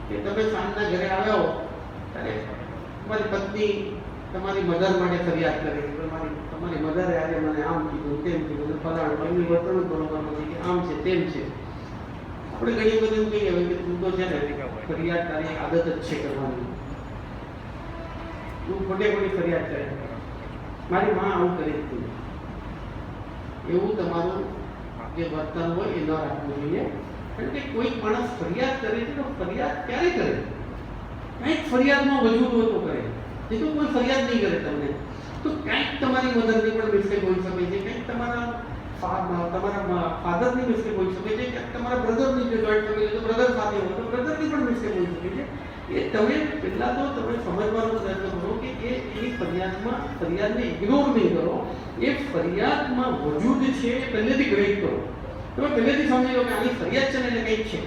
કે તમે સાંજના ઘરે આવ્યા હો ત્યારે તમારી પત્ની તમારી મધર માટે ફરિયાદ કરે, તમારી મધરે આજે મને આમ કીધું, તેમ કીધું, ફલાણું, એમની વર્તણૂક બરોબર નથી કે આમ છે તેમ છે. આપણે ઘણી વખત એવું કહીએ કે તું તો છે ને ફરિયાદ તારી આદત જ છે કરવાની, તું ખોટે ખોટી ફરિયાદ કરે, મારી માં આવું કરે તું. એવું તમારું જે વર્તન હોય એ ન રાખવું જોઈએ. કારણ કે કોઈ માણસ ફરિયાદ કરે છે તો ફરિયાદ ક્યારે કરે, કંઈક ફરિયાદમાં વજૂદ હોય તો કરે, એ તો કોઈ ફરિયાદ નહીં કરે તમને. તો કંઈક તમારી મધરની પણ મિસ્ટેક હોઈ શકે છે, કંઈક તમારા ફાધરની મિસ્ટેક હોઈ શકે છે, કે તમારા બ્રધરની જે જોઈન્ટ ફેમિલી તો બ્રધર સાથે હોય તો બ્રધરની પણ મિસ્ટેક હોઈ શકે છે. એ તમે પહેલાં તો તમે સમજવાનો પ્રયત્ન કરો કે એની ફરિયાદને ઇગ્નોર નહીં કરો, એ ફરિયાદમાં વજૂદ છે એ પહેલેથી ગ્રહિત કરો. તમે પહેલેથી સમજી લો કે આની ફરિયાદ છે ને એટલે કંઈક છે.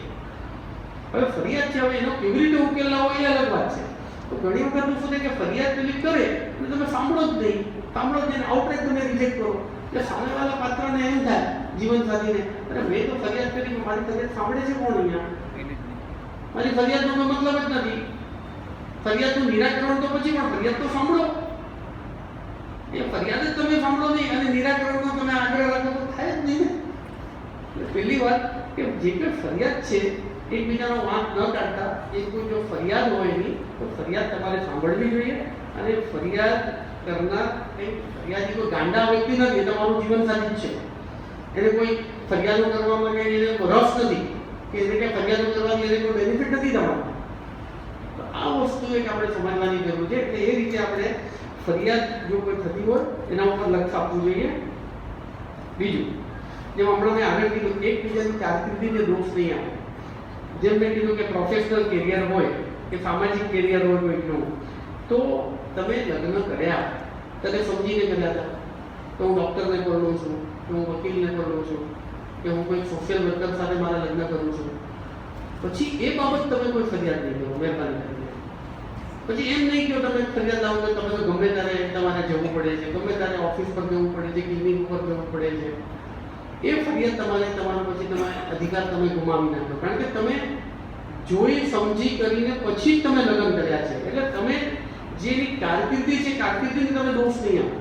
હવે ફરિયાદ છે, હવે એનો કેવી રીતે ઉકેલ લાવો એ અલગ વાત છે. તો ઘણી વખત શું થાય કે ફરિયાદ પેલી કરે એટલે તમે સાંભળો જ નહીં, આઉટરેટ તમે રિજેક્ટ કરો. એટલે સામેવાળા પાત્રને એમ થાય જીવનસાથીને, અરે મેં તો ફરિયાદ કરી, મારી ફરિયાદ સાંભળે છે કોણ અહીંયા? મારી ફરિયાદનો કોઈ મતલબ જ નથી. ફરિયાદનું નિરાકરણ તો પછી, પણ ફરિયાદ તો સાંભળો. એ ફરિયાદ જ તમે સાંભળો નહીં અને નિરાકરણનો તમે આગ્રહ રાખો તો થાય જ નહીં ને. પહેલી વાત કે જે કોઈ ફરિયાદ છે એકબીજાનો વાંક ન કાઢતા, એ કોઈ જો ફરિયાદ હોય એની તો ફરિયાદ તમારે સાંભળવી જોઈએ. અને ફરિયાદ કરનાર ફરિયાદી કોઈ ગાંડા વ્યક્તિ નથી, તમારું જીવનસાથી જ છે. એને કોઈ ફરિયાદો કરવામાં કે એને રસ નથી કે એને કંઈ ફરિયાદો કરવાની એને કોઈ બેનિફિટ નથી તમારું. તો આ વસ્તુ એક આપણે સમજવાની જરૂર છે. એટલે એ રીતે આપણે ફરિયાદ જો કોઈ થતી હોય એના ઉપર લક્ષ આપવું જોઈએ. બીજું, જેમ હમણાં મેં આગળ કીધું, એકબીજાની કારકિર્દીને દોષ નહીં આવે. જેમ મેં કીધું કે પ્રોફેશનલ કેરિયર હોય કે સામાજિક કેરિયર હોય કોઈનું, તો તમે લગ્ન કર્યા ત્યારે સમજીને કર્યા હતા કે હું ડૉક્ટરને પરણું છું, કે હું વકીલને પરણું છું, કે હું કોઈ સોશિયલ વર્કર સાથે મારા લગ્ન કરું છું, પછી એ બાબત તમે કોઈ ફરિયાદ નહીં કરો, મહેરબાની કરીને. પછી એમ નહીં કે તમે ફરિયાદ લાવો કે તમે તો ગમે ત્યારે તમારે જવું પડે છે, ગમે ત્યારે ઓફિસ પર જવું પડે છે, ક્લિનિક ઉપર જવું પડે છે. એ ફરિયાદ તમારો પછી તમે અધિકાર તમે ગુમાવી નાખો. કારણ કે તમે જોઈ સમજી કરીને પછી જ તમે લગ્ન કર્યા છે. એટલે તમે જેની કારકિર્દી છે, કારકિર્દીને તમે દોષ નહીં આપો.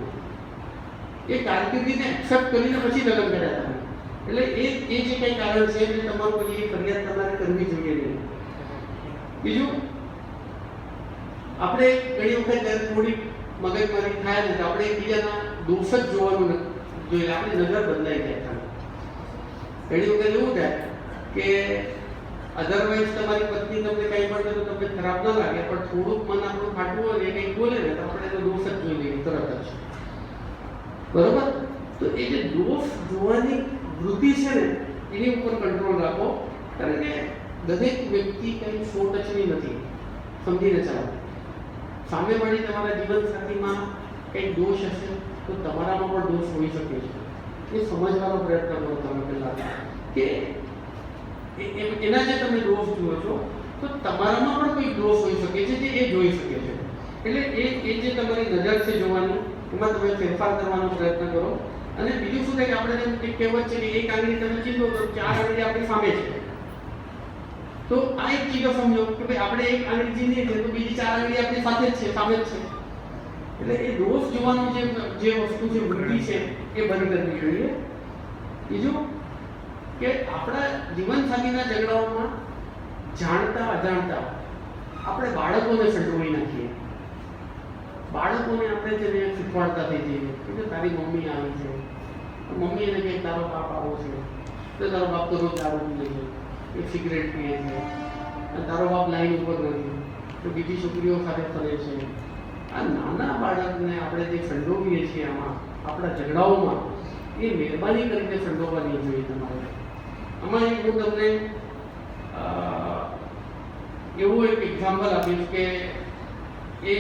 એ કારકિર્દીને એક્સેપ્ટ કરીને પછી લગ્ન કર્યા તમે. એટલે એ જે કંઈ કારણ છે એટલે તમારું પછી એ ફરિયાદ તમારે કરવી જોઈએ નહીં. બીજું, આપણે ઘણી વખત થોડી મગજમારી થાય ને તો આપણે એકબીજાના દોષ જ જોવાનું જોઈએ, આપણી નજર બદલાઈ જાય. ઘણી વખત એવું થાય કે અધરવાઇઝ તમારી પત્ની તમને કંઈ પણ કરે તો તમને ખરાબ ન લાગે, પણ થોડુંક મન આપણું ફાટવું હોય ને કંઈક બોલે ને તો આપણે એનો દોષ જ જોઈ લઈએ તરત જ. બરોબર? તો એ જે દોષ જોવાની વૃત્તિ છે ને એની ઉપર કંટ્રોલ રાખો. કારણ કે દરેક વ્યક્તિ કંઈ સો ટચની નથી, સમજીને ચાલો. સામેવાળી તમારા જીવનસાથીમાં કંઈક દોષ હશે તો તમારામાં પણ દોષ હોઈ શકે છે. એ સમજવાનો પ્રયત્ન કરો તમે પહેલાં કે એના જે તમે દોષ જુઓ છો તો તમારામાં પણ કોઈ દોષ હોઈ શકે છે જે એ જોઈ શકે છે. એટલે એ જે તમારી નજર છે જોવાની, એમાં તમે ફેરફાર કરવાનો પ્રયત્ન કરો. અને બીજું શું થાય કે આપણે જેમ એક કહેવત છે કે એક આંગળી તમે ચીંધો તો 4 આંગળી આપણી સામે છે. તો આ એક ચીજો સમજો કે ભાઈ આપણે એક આંગળી ચીંધીએ છીએ તો બીજી 4 આંગળી આપણી સાથે જ છે, સામે જ છે. એટલે એ દોષ જોવાનો જે વસ્તુ છે, વૃત્તિ છે, એ બંધ કરવી જોઈએ. બીજું કે આપણા જીવનસાથીના ઝઘડાઓમાં જાણતા અજાણતા આપણે બાળકોને સંડોવી નાખીએ. બાળકોને આપણે જેને શીખવાડતા થઈ જઈએ કે તારી મમ્મી આવી છે, મમ્મી એને કહે તારો બાપ આવો છે, તો તારો બાપ તો રોજ દારૂ પીએ છે, એક સિગરેટ પીએ છે, અને તારો બાપ લાઈન ઉપર નથી, તો બીજી છોકરીઓ સાથે ફરે છે. આ નાના બાળકને આપણે જે સંડોવીએ છીએ આમાં આપણા ઝઘડાઓમાં, એ મહેરબાની કરીને સંડોવા નહીં જોઈએ તમારે. આમાં એક હું તમને એવું એક એક્ઝામ્પલ આપીશ કે એ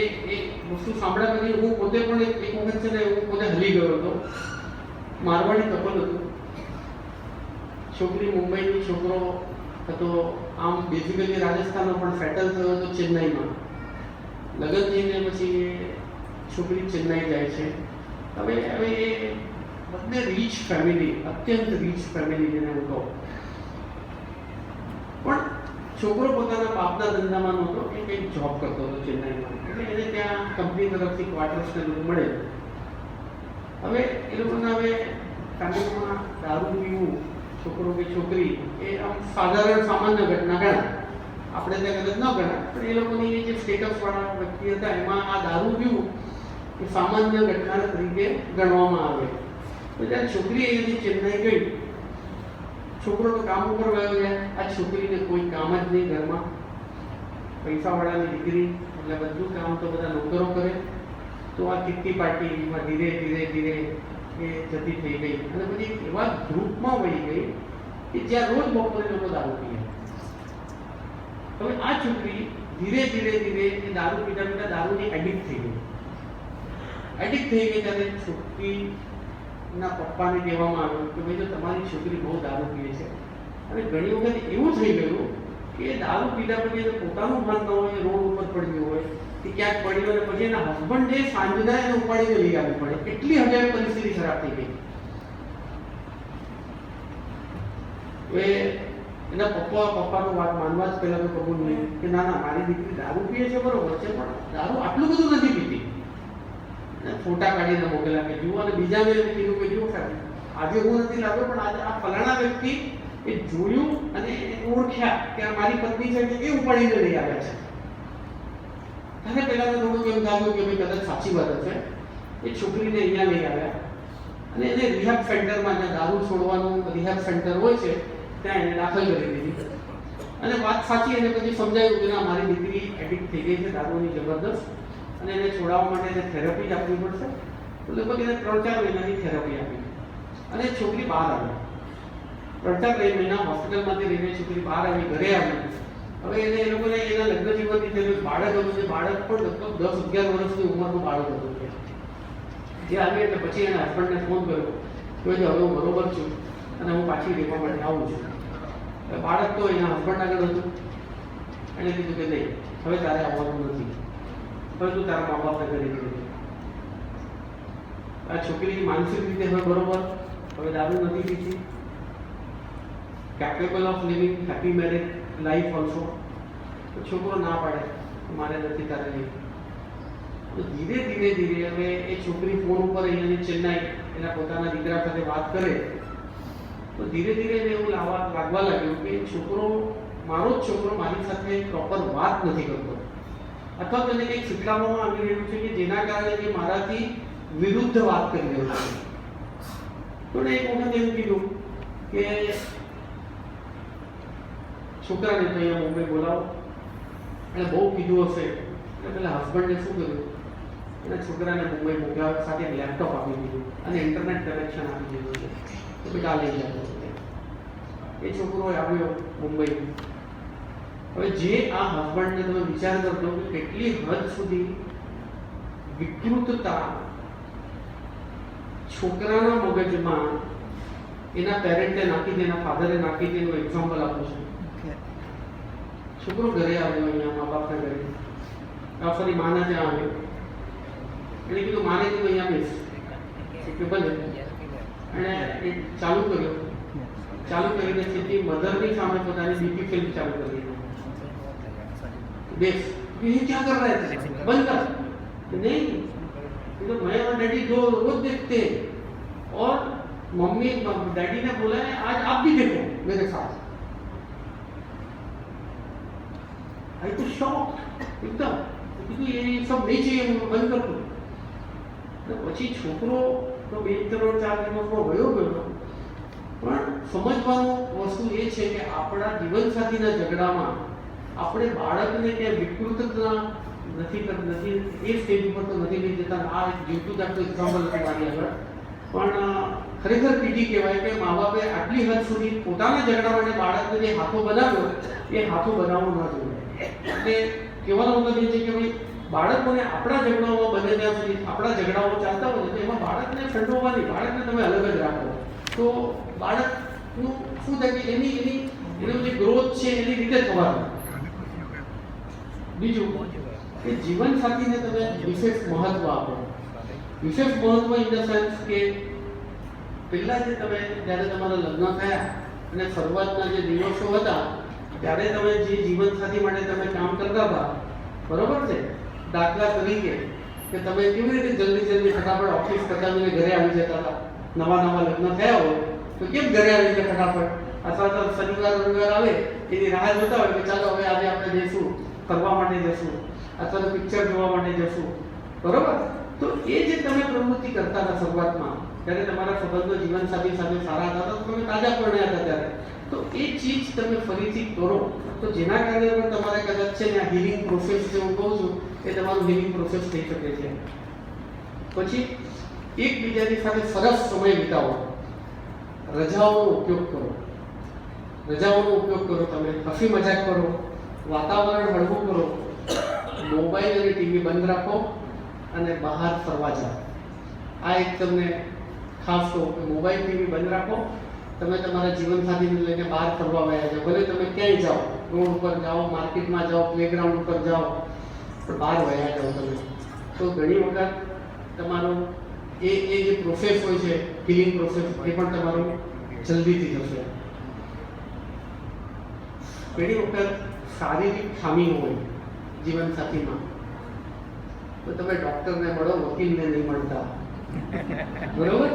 વસ્તુ સાંભળ્યા પછી હું પોતે પણ એક વખત છે ને હું પોતે હલી ગયો હતો. મારવાડી કપલ હતું, છોકરી મુંબઈની, છોકરો હતો આમ બેઝિકલી રાજસ્થાનનો, પણ સેટલ થયો હતો ચેન્નાઈમાં. લગ્ન થઈને પછી છોકરી ચેન્નાઈ જાય છે. હવે એ બંને રીચ ફેમિલી, અત્યંત રીચ ફેમિલી જેને હું કહું. પણ છોકરો પોતાના બાપના ધંધામાં નહોતો, એ કંઈક જોબ કરતો હતો ચેન્નાઈમાં. એટલે એને ત્યાં કંપની તરફથી ક્વાર્ટર્સ ને બધું મળે. હવે એ લોકોને હવે ફેમિલીમાં દારૂ પીવું, છોકરો કે છોકરી, એ આમ સાધારણ સામાન્ય ઘટના ગણાય. આપણે ત્યાં ગલત ન ગણાય, પણ એ લોકોની જે સ્ટેટસવાળા વ્યક્તિ હતા એમાં આ દારૂ પીવું એ સામાન્ય ઘટના તરીકે ગણવામાં આવે. તો જ્યારે છોકરી અહીંયાથી ચેન્નાઈ ગઈ, છોકરો તો કામ ઉપર ગયો છે. આ છોકરીને કોઈ કામ જ નહીં ઘરમાં, પૈસાવાળાની દીકરી એટલે બધું કામ તો બધા નોકરો કરે. તો આ કિટ્ટી પાર્ટીમાં ધીરે ધીરે ધીરે એ જતી થઈ ગઈ, અને પછી એવા ગ્રુપમાં વહી ગઈ કે જ્યાં રોજ બપોરે લોકો દારૂ પીએ. હવે આ છોકરી ધીરે ધીરે ધીરે એ દારૂ પીતા પીતા દારૂની એડિક્ટ થઈ ગઈ. એડિક્ટ થઈ ગઈ ત્યારે છોકરીના પપ્પાને કહેવામાં આવ્યું કે ભાઈ જો તમારી છોકરી બહુ દારૂ પીએ છે. અને ઘણી વખત એવું થઈ ગયું કે દારૂ પીધા પછી એને પોતાનું ભાન ન હોય, રોડ ઉપર પડ્યું હોય કે ક્યાંક પડ્યો, અને પછી એના હસબન્ડે સાંજના એને ઉપાડીને લઈ આવવી પડે. એટલી હજાર પરિસ્થિતિ ખરાબ થઈ ગઈ. હવે એના પપ્પાનો વાત માનવા જ પહેલા તો કબૂલ નહીં કે ના ના મારી દીકરી દારૂ પીએ છે, બરોબર છે, પણ દારૂ આટલું બધું નથી પીતી. ફોટા કાઢીને મોકલ્યા કે જુઓ. અને બીજાને એમ કીધું કે જુઓ સાહેબ, આજે હું નથી લાવ્યો, પણ આજે આ ફલાણા વ્યક્તિ એ જોયું અને ઓળખ્યા કે આ મારી પત્ની છે, એ ઉપાડીને લઈ આવ્યા છે. ત્યારે પહેલા તો થોડુંક એમ લાગ્યું કે ભાઈ કદાચ સાચી વાત હશે. એ છોકરીને અહીંયા લઈ આવ્યા અને એને રિહાબ સેન્ટરમાં, જ્યાં દારૂ છોડવાનું રિહાબ સેન્ટર હોય છે, ત્યાં એને દાખલ કરી દીધી. અને વાત સાચી, એને પછી સમજાયું કે ના મારી દીકરી એડિક્ટ થઈ ગઈ છે દારૂની જબરદસ્ત, અને એને છોડાવવા માટે એને થેરપી જ આપવી પડશે. તો લગભગ એને 3-4 મહિનાની થેરપી આપી અને છોકરી બહાર આવી. 3-4 મહિના હોસ્પિટલમાંથી રહીને છોકરી બહાર આવી, ઘરે આવી. હવે એને એ લોકોને એના લગ્ન જીવનની થયેલું બાળક હતું, જે બાળક પણ લગભગ 10-11 વર્ષની ઉંમરનું બાળક હતું. જે આવી એટલે પછી એના હસબન્ડને ફોન કર્યો કે હવે હું બરોબર છું અને હું પાછી રહેવા માટે આવું છું. બાળક તો એના હસબન્ડ આગળ હતું. એણે કીધું કે નહીં, હવે તારે આવવાનું નથી, હવે તું તારા મા બાપને ઘરે જઈ. આ છોકરી માનસિક રીતે હવે બરોબર, હવે દારૂ નથી પીતી, capable of living happy marriage life also. તો છોકરો ના પાડે, મારે નથી તારે નહીં. તો ધીરે ધીરે ધીરે હવે એ છોકરી ફોન ઉપર અહીંયાની ચેન્નાઈ એના પોતાના દીકરા સાથે વાત કરે, તો ધીરે ધીરે એને એવું લાગવા લાગ્યું કે છોકરો, મારો જ છોકરો મારી સાથે પ્રોપર વાત નથી કરતો, અથવા તો એને કંઈક શીખવાડવામાં આવી રહ્યું છે કે જેના કારણે એ મારાથી વિરુદ્ધ વાત કરી રહ્યો છે. તો એક વખત એવું કીધું કે છોકરાને તો અહીંયા મુંબઈ બોલાવો. એને બહુ કીધું હશે એટલે પેલા હસબન્ડે શું કર્યું, એના છોકરાને મુંબઈ મોકલાવા, સાથે લેપટોપ આપી દીધું અને ઇન્ટરનેટ કનેક્શન આપી દીધું છે. તો બેટા લઈ જતો. એ છોકરો આવ્યો મુંબઈ. હવે જે આ હસબન્ડને તમે વિચાર કરજો કે કેટલી હદ સુધી વિકૃતતા છોકરાના મગજમાં એના પેરેન્ટે નાખી દે, એના ફાધરે નાખી દે. એનું એક્ઝામ્પલ આપું છું. છોકરો ઘરે આવ્યો અહીંયા મા બાપના ઘરે, આ ફરી માના ત્યાં આવ્યો. એને કીધું માને કીધું અહીંયા બેસ કે ભલે. એણે એ ચાલુ કરીને સીધી મધરની સામે પોતાની બીપી ફિલ્મ ચાલુ કરી. देख ये क्या कर रहे थे, बंद कर. नहीं, तो मैं और डैडी दो रोज देखते हैं और मम्मी डैडी ने बोला है आज आप भी देखो मेरे साथ. आई तो शॉक एकदम, क्योंकि ये सब नहीं चाहिए, बंद कर दो. પછી છોકરો તો 2-3-4 દિવસમાં વયો ગયો. પણ સમજવાનું વસ્તુ એ છે કે આપણા જીવનસાથીના ઝઘડામાં આપણે બાળકને કે વિકૃતતા નથી એ સ્ટેજ ઉપર તો નથી લઈ જતા. આ જીવતું જાગતું એક્ઝામ્પલ હતું મારી આગળ. પણ ખરેખર પીટી કહેવાય કે મા બાપે આટલી હદ સુધી પોતાના ઝઘડા માટે બાળકને જે હાથો બનાવ્યો એ હાથો બનાવવો ન જોઈએ. એટલે કહેવાનો મતલબ એ છે કે ભાઈ બાળકોને આપણા ઝઘડાઓમાં બને ત્યાં સુધી આપણા ઝઘડાઓ ચાલતા હોય તો એમાં બાળકને સંડોવાની, બાળકને તમે અલગ જ રાખો તો બાળકનું શું થાય કે એનો જે ગ્રોથ છે એની રીતે થવાનું. બીજું કે જીવનસાથીને તમે વિશેષ મહત્વ આપો. વિશેષ મહત્વ ઇન ધ સેન્સ કે પહેલાં જે તમે જ્યારે તમારા લગ્ન થયા અને શરૂઆતના જે દિવસો હતા ત્યારે તમે જે જીવનસાથી માટે તમે કામ કરતા હતા, બરોબર છે? દાખલા તરીકે કે તમે કેવી રીતે જલ્દી ફટાફટ ઓફિસ પતાવીને ઘરે આવી જતા હતા. નવા લગ્ન થયા હોય તો કેમ ઘરે આવી જાય ફટાફટ? અથવા તો શનિવાર રવિવાર આવે એની રાહ જોતા હોય કે ચાલો હવે આજે આપણે જઈશું, ફરવા માટે જશું અથવા તો પિક્ચર જોવા માટે જશું, બરોબર? તો એ જે તમે પ્રવૃત્તિ કરતા હતા શરૂઆતમાં ત્યારે તમારા સંબંધો જીવનસાથી સાથે સારા હતા, તો તમે તાજા પરણ્યા હતા ત્યારે, તો એ ચીજ તમે ફરીથી કરો તો જેના કારણે પણ તમારે કદાચ છે ને આ હીલિંગ પ્રોસેસ જે હું કહું છું એ તમારું હીલિંગ પ્રોસેસ થઈ શકે છે. પછી એકબીજાની સાથે સરસ સમય વિતાવો. રજાઓનો ઉપયોગ કરો. તમે હસી મજાક કરો, વાતાવરણ હળવું કરો, મોબાઈલ અને ટીવી બંધ રાખો અને બહાર ફરવા જાઓ. આ એક તમને ખાસ કહું કે મોબાઈલ ટીવી બંધ રાખો, તમે તમારા જીવનસાથીને લઈને બહાર ફરવા ગયા જાઓ. ભલે તમે ક્યાંય જાઓ, રોડ ઉપર જાઓ, માર્કેટમાં જાઓ, પ્લેગ્રાઉન્ડ ઉપર જાઓ, પણ બહાર વયા જાઓ તમે. તો ઘણી વખત તમારો એ જે પ્રોસેસ હોય છે હીલિંગ પ્રોસેસ એ પણ તમારું જલ્દીથી થશે. ઘણી વખત શારીરિક ખામી હોય જીવનસાથીમાં તો તમે ડૉક્ટરને મળો, વકીલને નહીં મળતા, બરોબર?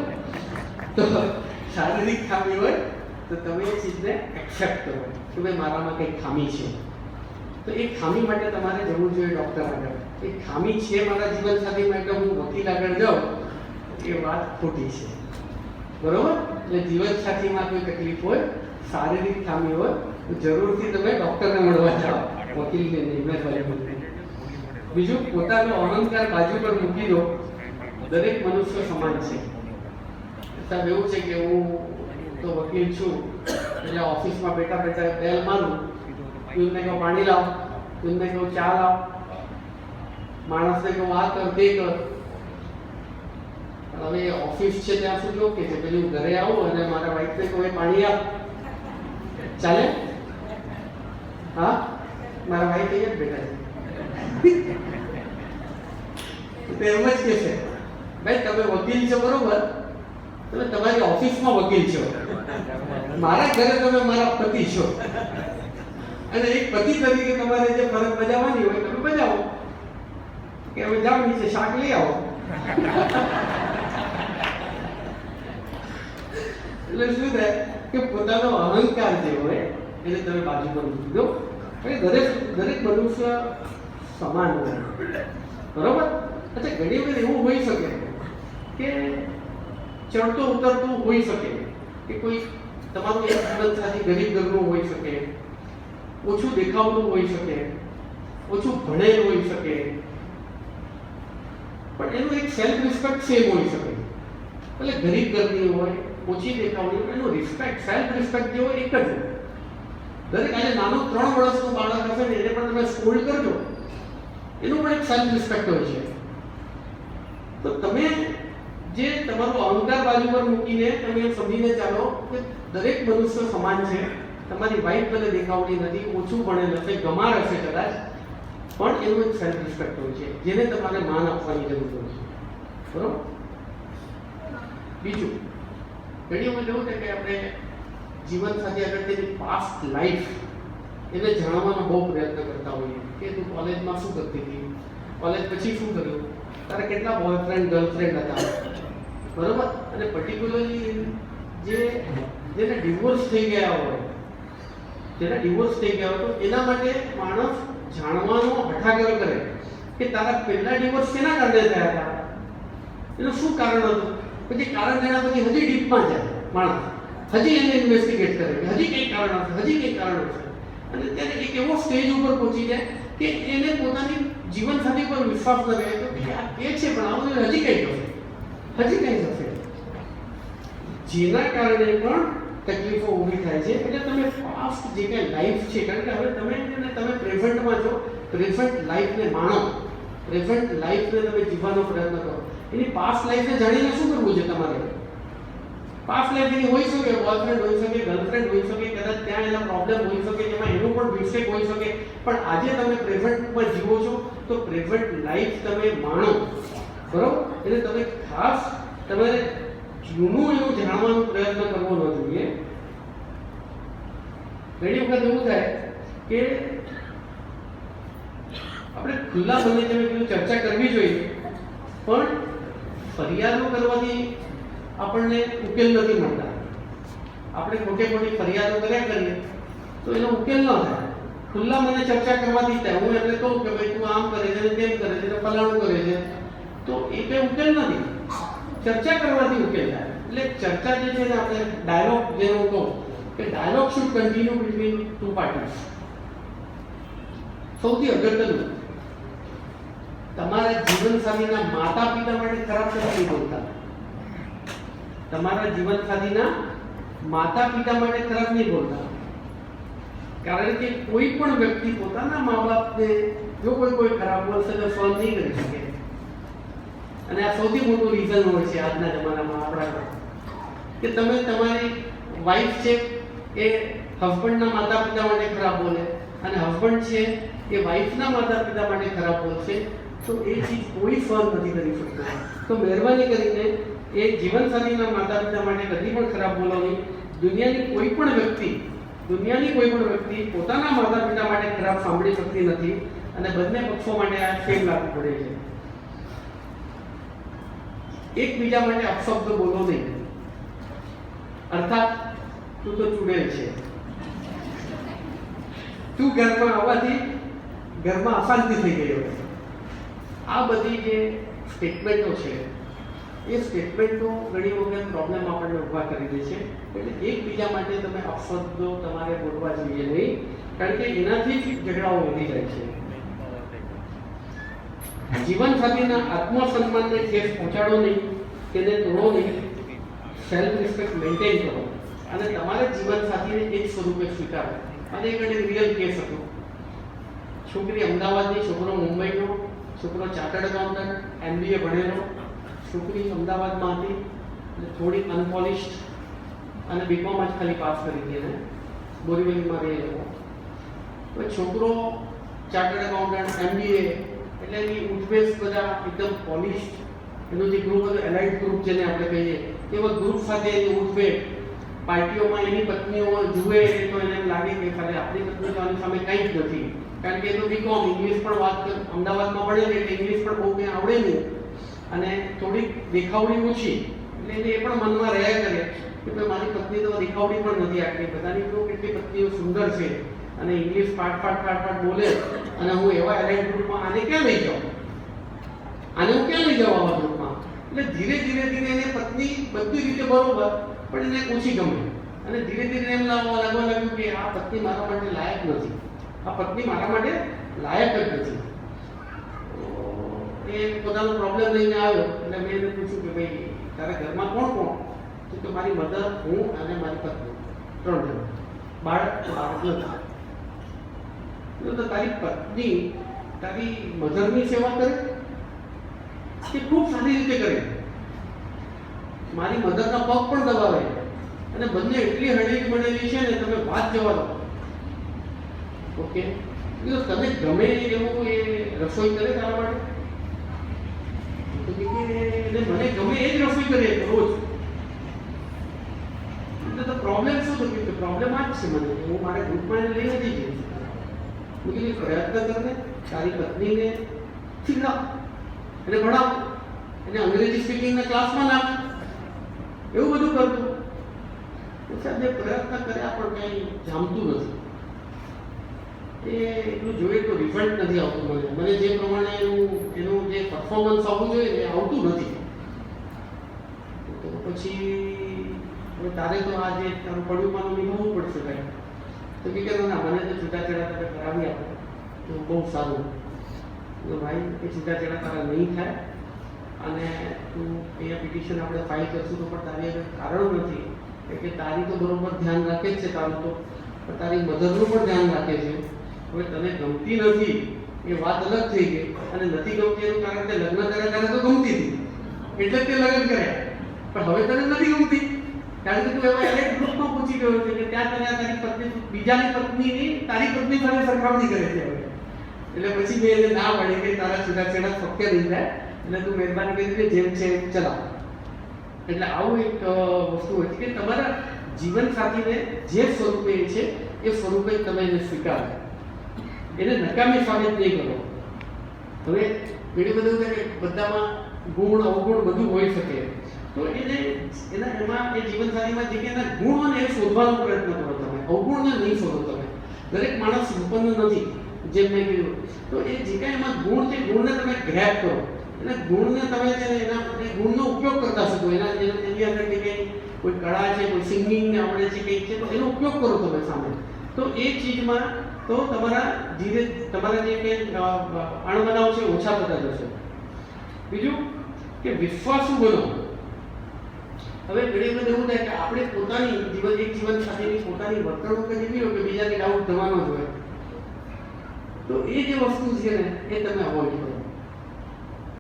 તો શારીરિક ખામી હોય તો તમે એ ચીજને એક્સેપ્ટ કરો કે ભાઈ મારામાં કંઈક ખામી છે. તો એ ખામી માટે તમારે જવું જોઈએ ડૉક્ટર આગળ. એ ખામી છે મારા જીવનસાથીમાં એટલે હું વકીલ આગળ જાઉં એ વાત ખોટી છે, બરોબર? એટલે જીવનસાથીમાં કોઈ તકલીફ હોય, શારીરિક ખામી હોય તો જરૂરથી તમે ડૉક્ટરને મળવા જાઓ, વકીલને નહીં. બીજું, પોતાનો અહંકાર બાજુ પર મૂકી દો. દરેક મનુષ્ય સમાન છે. સાહેબ એવું છે કે હું તો વકીલ છું એટલે ઓફિસમાં બેઠા બેલ મારું, એમને કહું પાણી લાવ, એમને કહું ચા લાવ, માણસને કહું આ કર તે કર. હવે ઓફિસ છે ત્યાં સુધી ઓકે છે, પેલું ઘરે આવું અને મારા વાઈફને કહું પાણી આપ, ચાલે? હા, મારા વાઈફ અહીંયા જ બેઠા છે. એમ જ કે છે ભાઈ તમે વકીલ છો, બરોબર? તમે તમારી ઓફિસમાં વકીલ છો, મારા ઘરે તમે મારા પતિ છો અને એક પતિ તરીકે તમારે જે ફરજ બજાવવાની હોય તમે બજાવો. કે હવે જાઓ નીચે શાક લઈ આવો. એટલે શું થાય કે પોતાનો અહંકાર જે હોય એને તમે બાજુ પર મૂકી દો. દરેક મનુષ્ય સમાન હોય, બરોબર? અચ્છા, ઘણી વખત એવું હોઈ શકે કે ચડતું ઉતરતું હોઈ શકે કે કોઈ તમારું એક જીવનસાથી ગરીબ ઘરનું હોઈ શકે, ઓછું દેખાવતું હોઈ શકે, ઓછું ભણેલું હોઈ શકે, પણ એનું એક સેલ્ફ રિસ્પેક્ટ સેમ હોઈ શકે. એટલે ગરીબ ઘરની હોય, ઓછી દેખાવની હોય, એનું રિસ્પેક્ટ, સેલ્ફ રિસ્પેક્ટ જે હોય એક જ હોય. દરેક આજે નાનું 3 વર્ષનું બાળક હશે ને એને પણ તમે સ્કોલ્ડ કરજો, એનું પણ એક સેલ્ફ રિસ્પેક્ટ હોય છે. તો તમે જે તમારો અહંકાર બાજુ પર મૂકીને તમે સમજીને ચાલો કે દરેક મનુષ્ય સમાન છે, તમારી વાઈફ ભલે દેખાવડી નથી, ઓછું ભણેલ હશે, ગમાર હશે કદાચ, પણ એનું એક સેલ્ફ રિસ્પેક્ટ હોય છે જેને તમારે માન આપવાની જરૂર હોય છે. બરોબર? બીજું, ઘણી વખત એવું છે કે આપણે જીવન સાથે આગળ તેની પાસ્ટ લાઈફ એને જાણવાનો બહુ પ્રયત્ન કરતા હોઈએ કે તું કોલેજમાં શું કરતી હતી, કોલેજ પછી શું કર્યું, તારે કેટલા બોયફ્રેન્ડ ગર્લફ્રેન્ડ હતા, બરોબર? અને પર્ટિક્યુલરલી જેને ડિવોર્સ થઈ ગયા હોય, તો એના માટે માણસ જાણવાનો હઠાગ્રહ કરે કે તારા પહેલા ડિવોર્સ શેના કારણે થયા હતા, એનું શું કારણ હતું. પછી કારણ જાણ્યા પછી હજી ડીપમાં જાય માણસ, હજી એને ઇન્વેસ્ટિગેટ કરે કે હજી કંઈક કારણ હશે, હજી કંઈક કારણ હશે, અને ત્યારે એક એવો સ્ટેજ ઉપર પહોંચી જાય કે એને પોતાની જીવનસાથી પર વિશ્વાસ ન રહે તો કે આ એ છે પણ આવું હજી કંઈક હશે, જેના કારણે પણ તકલીફો ઊભી થાય છે. એટલે તમે પાસ્ટ જે કંઈ લાઈફ છે, કારણ કે હવે તમે પ્રેઝન્ટમાં છો, પ્રેઝન્ટ લાઈફને માણો, પ્રેઝન્ટ લાઈફને તમે જીવવાનો પ્રયત્ન કરો. એની પાસ્ટ લાઈફને જાણીને શું કરવું છે તમારે? પાસ્ટ લાઈફ એની હોઈ શકે, બોયફ્રેન્ડ હોઈ શકે, ગર્લફ્રેન્ડ હોઈ શકે, કદાચ ત્યાં એના પ્રોબ્લેમ હોઈ શકે, જેમાં એનું પણ મિસ્ટેક હોઈ શકે, પણ આજે તમે પ્રેઝન્ટમાં જીવો છો તો પ્રેઝન્ટ લાઈફ તમે માણો. બરોબર? એટલે તમે ખાસ તમારે જૂનું એનું જાણવાનો પ્રયત્ન કરવો ન જોઈએ. ઘણી વખત એવું થાય કે આપણે ખુલ્લા મને જેમ કીધું ચર્ચા કરવી જોઈએ, પણ ફરિયાદો કરવાથી આપણને ઉકેલ નથી મળતા. આપણે ખોટી ફરિયાદો કર્યા કરીએ તો એનો ઉકેલ ન થાય. ખુલ્લા મને ચર્ચા કરવાથી થાય. હું એમને કહું કે ભાઈ તું આમ કરે છે, તેમ કરે છે, ફલાણું કરે છે, તો એ કઈ ઉકેલ નથી. ચર્ચા કરવાથી ઉકેલ થાય. એટલે ચર્ચા જે છે ને, આપણે ડાયલોગ જેનો હું કહું કે dialogue should continue between two parties. સૌથી અગત્યનું, તમારા જીવનસાથીના માતા પિતા માટે ખરાબ શબ્દ નહીં બોલતા. તમારા જીવનસાથીના માતા પિતા માટે ખરાબ નહીં બોલતા. કારણ કે કોઈ પણ વ્યક્તિ પોતાના મા બાપને જો કોઈ ખરાબ બોલશે તો સહન નહીં કરી શકે. અને આ સૌથી મોટું રીઝન હોય છે આજના જમાનામાં આપણા, કે તમે તમારી વાઈફ છે એ હસબન્ડના માતા પિતા માટે ખરાબ બોલે, અને હસબન્ડ છે એ વાઈફના માતા પિતા માટે ખરાબ બોલશે, તો એ ચીજ કોઈ સહન નથી કરી શકતો. તો મહેરબાની કરીને એ જીવનસાથીના માતા પિતા માટે કદી પણ ખરાબ બોલો નહીં. દુનિયાની કોઈ પણ વ્યક્તિ પોતાના માતા પિતા માટે ખરાબ સાંભળી શકતી નથી, અને બંને પક્ષો માટે આ સેમ લાગુ પડે છે. એકબીજા માટે અપશબ્દ બોલો નહીં. અર્થાત તું તો ચૂડેલ છે, તું ઘરમાં આવવાથી ઘરમાં અશાંતિ થઈ ગઈ હોય. આ બધી જે સ્ટેટમેન્ટો છે એ સ્ટેટમેન્ટો ઘણી વખત પ્રોબ્લેમ આપણને ઊભા કરી દે છે. એટલે એકબીજા માટે તમે અપશબ્દો તમારે બોલવા જોઈએ નહીં, કારણ કે એનાથી જ ઝઘડાઓ વધી જાય છે. જીવનસાથીના આત્મસન્માનને ઠેસ પહોંચાડો નહીં, તેને તોડો નહીં. સેલ્ફ રિસ્પેક્ટ મેન્ટેન કરો, અને તમારા જીવનસાથીને એક સ્વરૂપે સ્વીકારો. અને એક રિયલ કેસ હતો. છોકરી અમદાવાદની, છોકરો મુંબઈનો, છોકરો ચાર્ટર્ડ એકાઉન્ટન્ટ, MBA ભણેલો. છોકરી અમદાવાદમાં હતી, થોડી અનપોલિશ્ડ, અને BCom જ ખાલી પાસ કરી હતી એને, બોરીવલીમાં રહેલો. તો છોકરો ચાર્ટર્ડ એકાઉન્ટન્ટ, MBA, એટલે એની ઉઠબેસ બધા એકદમ પોલિશ્ડ. એનું જે ગ્રુપ હતું, એલાઇડ ગ્રુપ જેને આપણે કહીએ, એવા ગ્રુપ સાથે એની ઉઠબેસ. પાર્ટીઓમાં એની પત્નીઓ જુએ તો એને એમ લાગે કે ખાલી આપણી પત્ની તો આની સામે કંઈ જ નથી, કારણ કે એ તો BCom, ઇંગ્લિશ પણ વાત અમદાવાદમાં ભણેલી, એટલે ઇંગ્લિશ પણ બહુ કંઈ આવડે નહીં, અને થોડીક દેખાવડી ઓછી. એટલે એને એ પણ મનમાં રહ્યા કરે કે ભાઈ મારી પત્ની તો દેખાવડી પણ નથી આટલી, બધાની તો કેટલી પત્નીઓ સુંદર છે, અને ઇંગ્લિશ ફાટ બોલે, અને હું એવા એલાઇડ ગ્રુપમાં આને ક્યાં લઈ જાઉં, આવા ગ્રુપમાં. એટલે ધીરે ધીરે એને પત્ની બધી રીતે બરોબર, પણ એને ઓછી ગમે, અને ધીરે ધીરે એમ લાગવા લાગ્યું કે આ પત્ની મારા માટે લાયક નથી, લાયક જ નથી. એ પોતાનો પ્રોબ્લેમ લઈને આવ્યો. એટલે મેં એને પૂછ્યું કે ભાઈ તારા ઘરમાં કોણ? તો મારી મધર, હું અને મારી પત્ની, 3 જણ. બાળક નથી. તો તારી પત્ની તારી મધરની સેવા કરે કે ખૂબ સારી રીતે કરે, મારી મધરના પગ પણ દબાવે, અને બંને એટલી હળવી મળેલી છે ને, તમે વાત જવા દો. ઓકે, તને ગમે એવું એ રસોઈ કરે તારા માટે? તો કે મને ગમે એ જ રસોઈ કરે રોજ. તો પ્રોબ્લેમ શું થયો? કે પ્રોબ્લેમ આ જ છે મને, હું મારા ગ્રુપમાં એને લઈ નથી જઈ. હું કીધું પ્રયત્ન કરને, તારી પત્નીને શીખડાવ, એને ભણાવ, એને અંગ્રેજી સ્પીકિંગના ક્લાસમાં નાખ, એવું બધું કરતું. સાહેબ જે પ્રયત્ન કર્યા પણ કંઈ જામતું નથી. એ એટલું જોઈએ તો રિઝલ્ટ નથી આવતું મને જે પ્રમાણે એનું જે પરફોર્મન્સ આવવું જોઈએ એ આવતું નથી. તો પછી તારે તો આ જે તારું પડ્યું નિભાવવું પડશે ભાઈ. તો કે ના, મને તો છૂટાછેડા તમે કરાવી આપો તો બહુ સારું. તો ભાઈ એ છૂટાછેડા તારા નહીં થાય, અને તું અહીંયા પિટિશન આપણે ફાઇલ કરશું તો પણ તારી કારણ નથી કે તારી તો બરોબર ધ્યાન રાખે જ છે તારું તો, પણ તારી મધરનું પણ ધ્યાન રાખે છે. હવે તને ગમતી નથી એ વાત અલગ થઈ ગઈ, અને નથી ગમતી એનું કારણ તે લગ્ન કર્યા ત્યારે તો ગમતી હતી એટલે તે લગ્ન કર્યા, પણ હવે તને નથી ગમતી કારણ કે તું એવા એક ગ્રુપમાં પૂછી ગયો છે કે ત્યાં તને તારી પત્ની બીજાની પત્નીની તારી પત્ની સાથે સરખામણી કરે છે હવે. એટલે પછી મેં એને ના પાડી કે તારા છૂટાછેડા શક્ય નહીં થાય, એટલે તું મહેરબાની કરી જેમ છે એમ ચલાવ. એટલે આવું એક વસ્તુ હોય છે કે તમારા જીવનસાથીને જે સ્વરૂપે છે એ સ્વરૂપે તમે એને સ્વીકારો, એને નકામી સાબિત નહીં કરો. હવે ઘણી બધું કે બધામાં ગુણ અવગુણ બધું હોઈ શકે, તો એમાં એ જીવનસાથીમાં જે કે એના ગુણોને એ શોધવાનો પ્રયત્ન કરો તમે, અવગુણને નહીં શોધો તમે. દરેક માણસ સંપન્ન નથી, જેમ મેં કીધું. તો એ જે કાંઈ એમાં ગુણ છે ગુણને તમે ગ્રેબ કરો, એટલે ગુણને તમે છે ને એના ગુણનો ઉપયોગ કરતા શકો. એની અંદર કે કંઈ કોઈ કળા છે, કોઈ સિંગિંગને આવડે છે, કંઈક છે, તો એનો ઉપયોગ કરો તમે સામે. તો એ ચીજમાં તો તમારા જે કંઈ અણબનાવ છે ઓછા થતા જશે. બીજું કે વિશ્વાસુ બનો. હવે ઘણી વખત એવું થાય કે આપણે પોતાની જીવન સાથેની પોતાની વર્તણૂક એવી હોય કે બીજાને ડાઉટ થવાનો જ હોય, તો એ જે વસ્તુ છે ને એ તમે અવોઇડ કરો.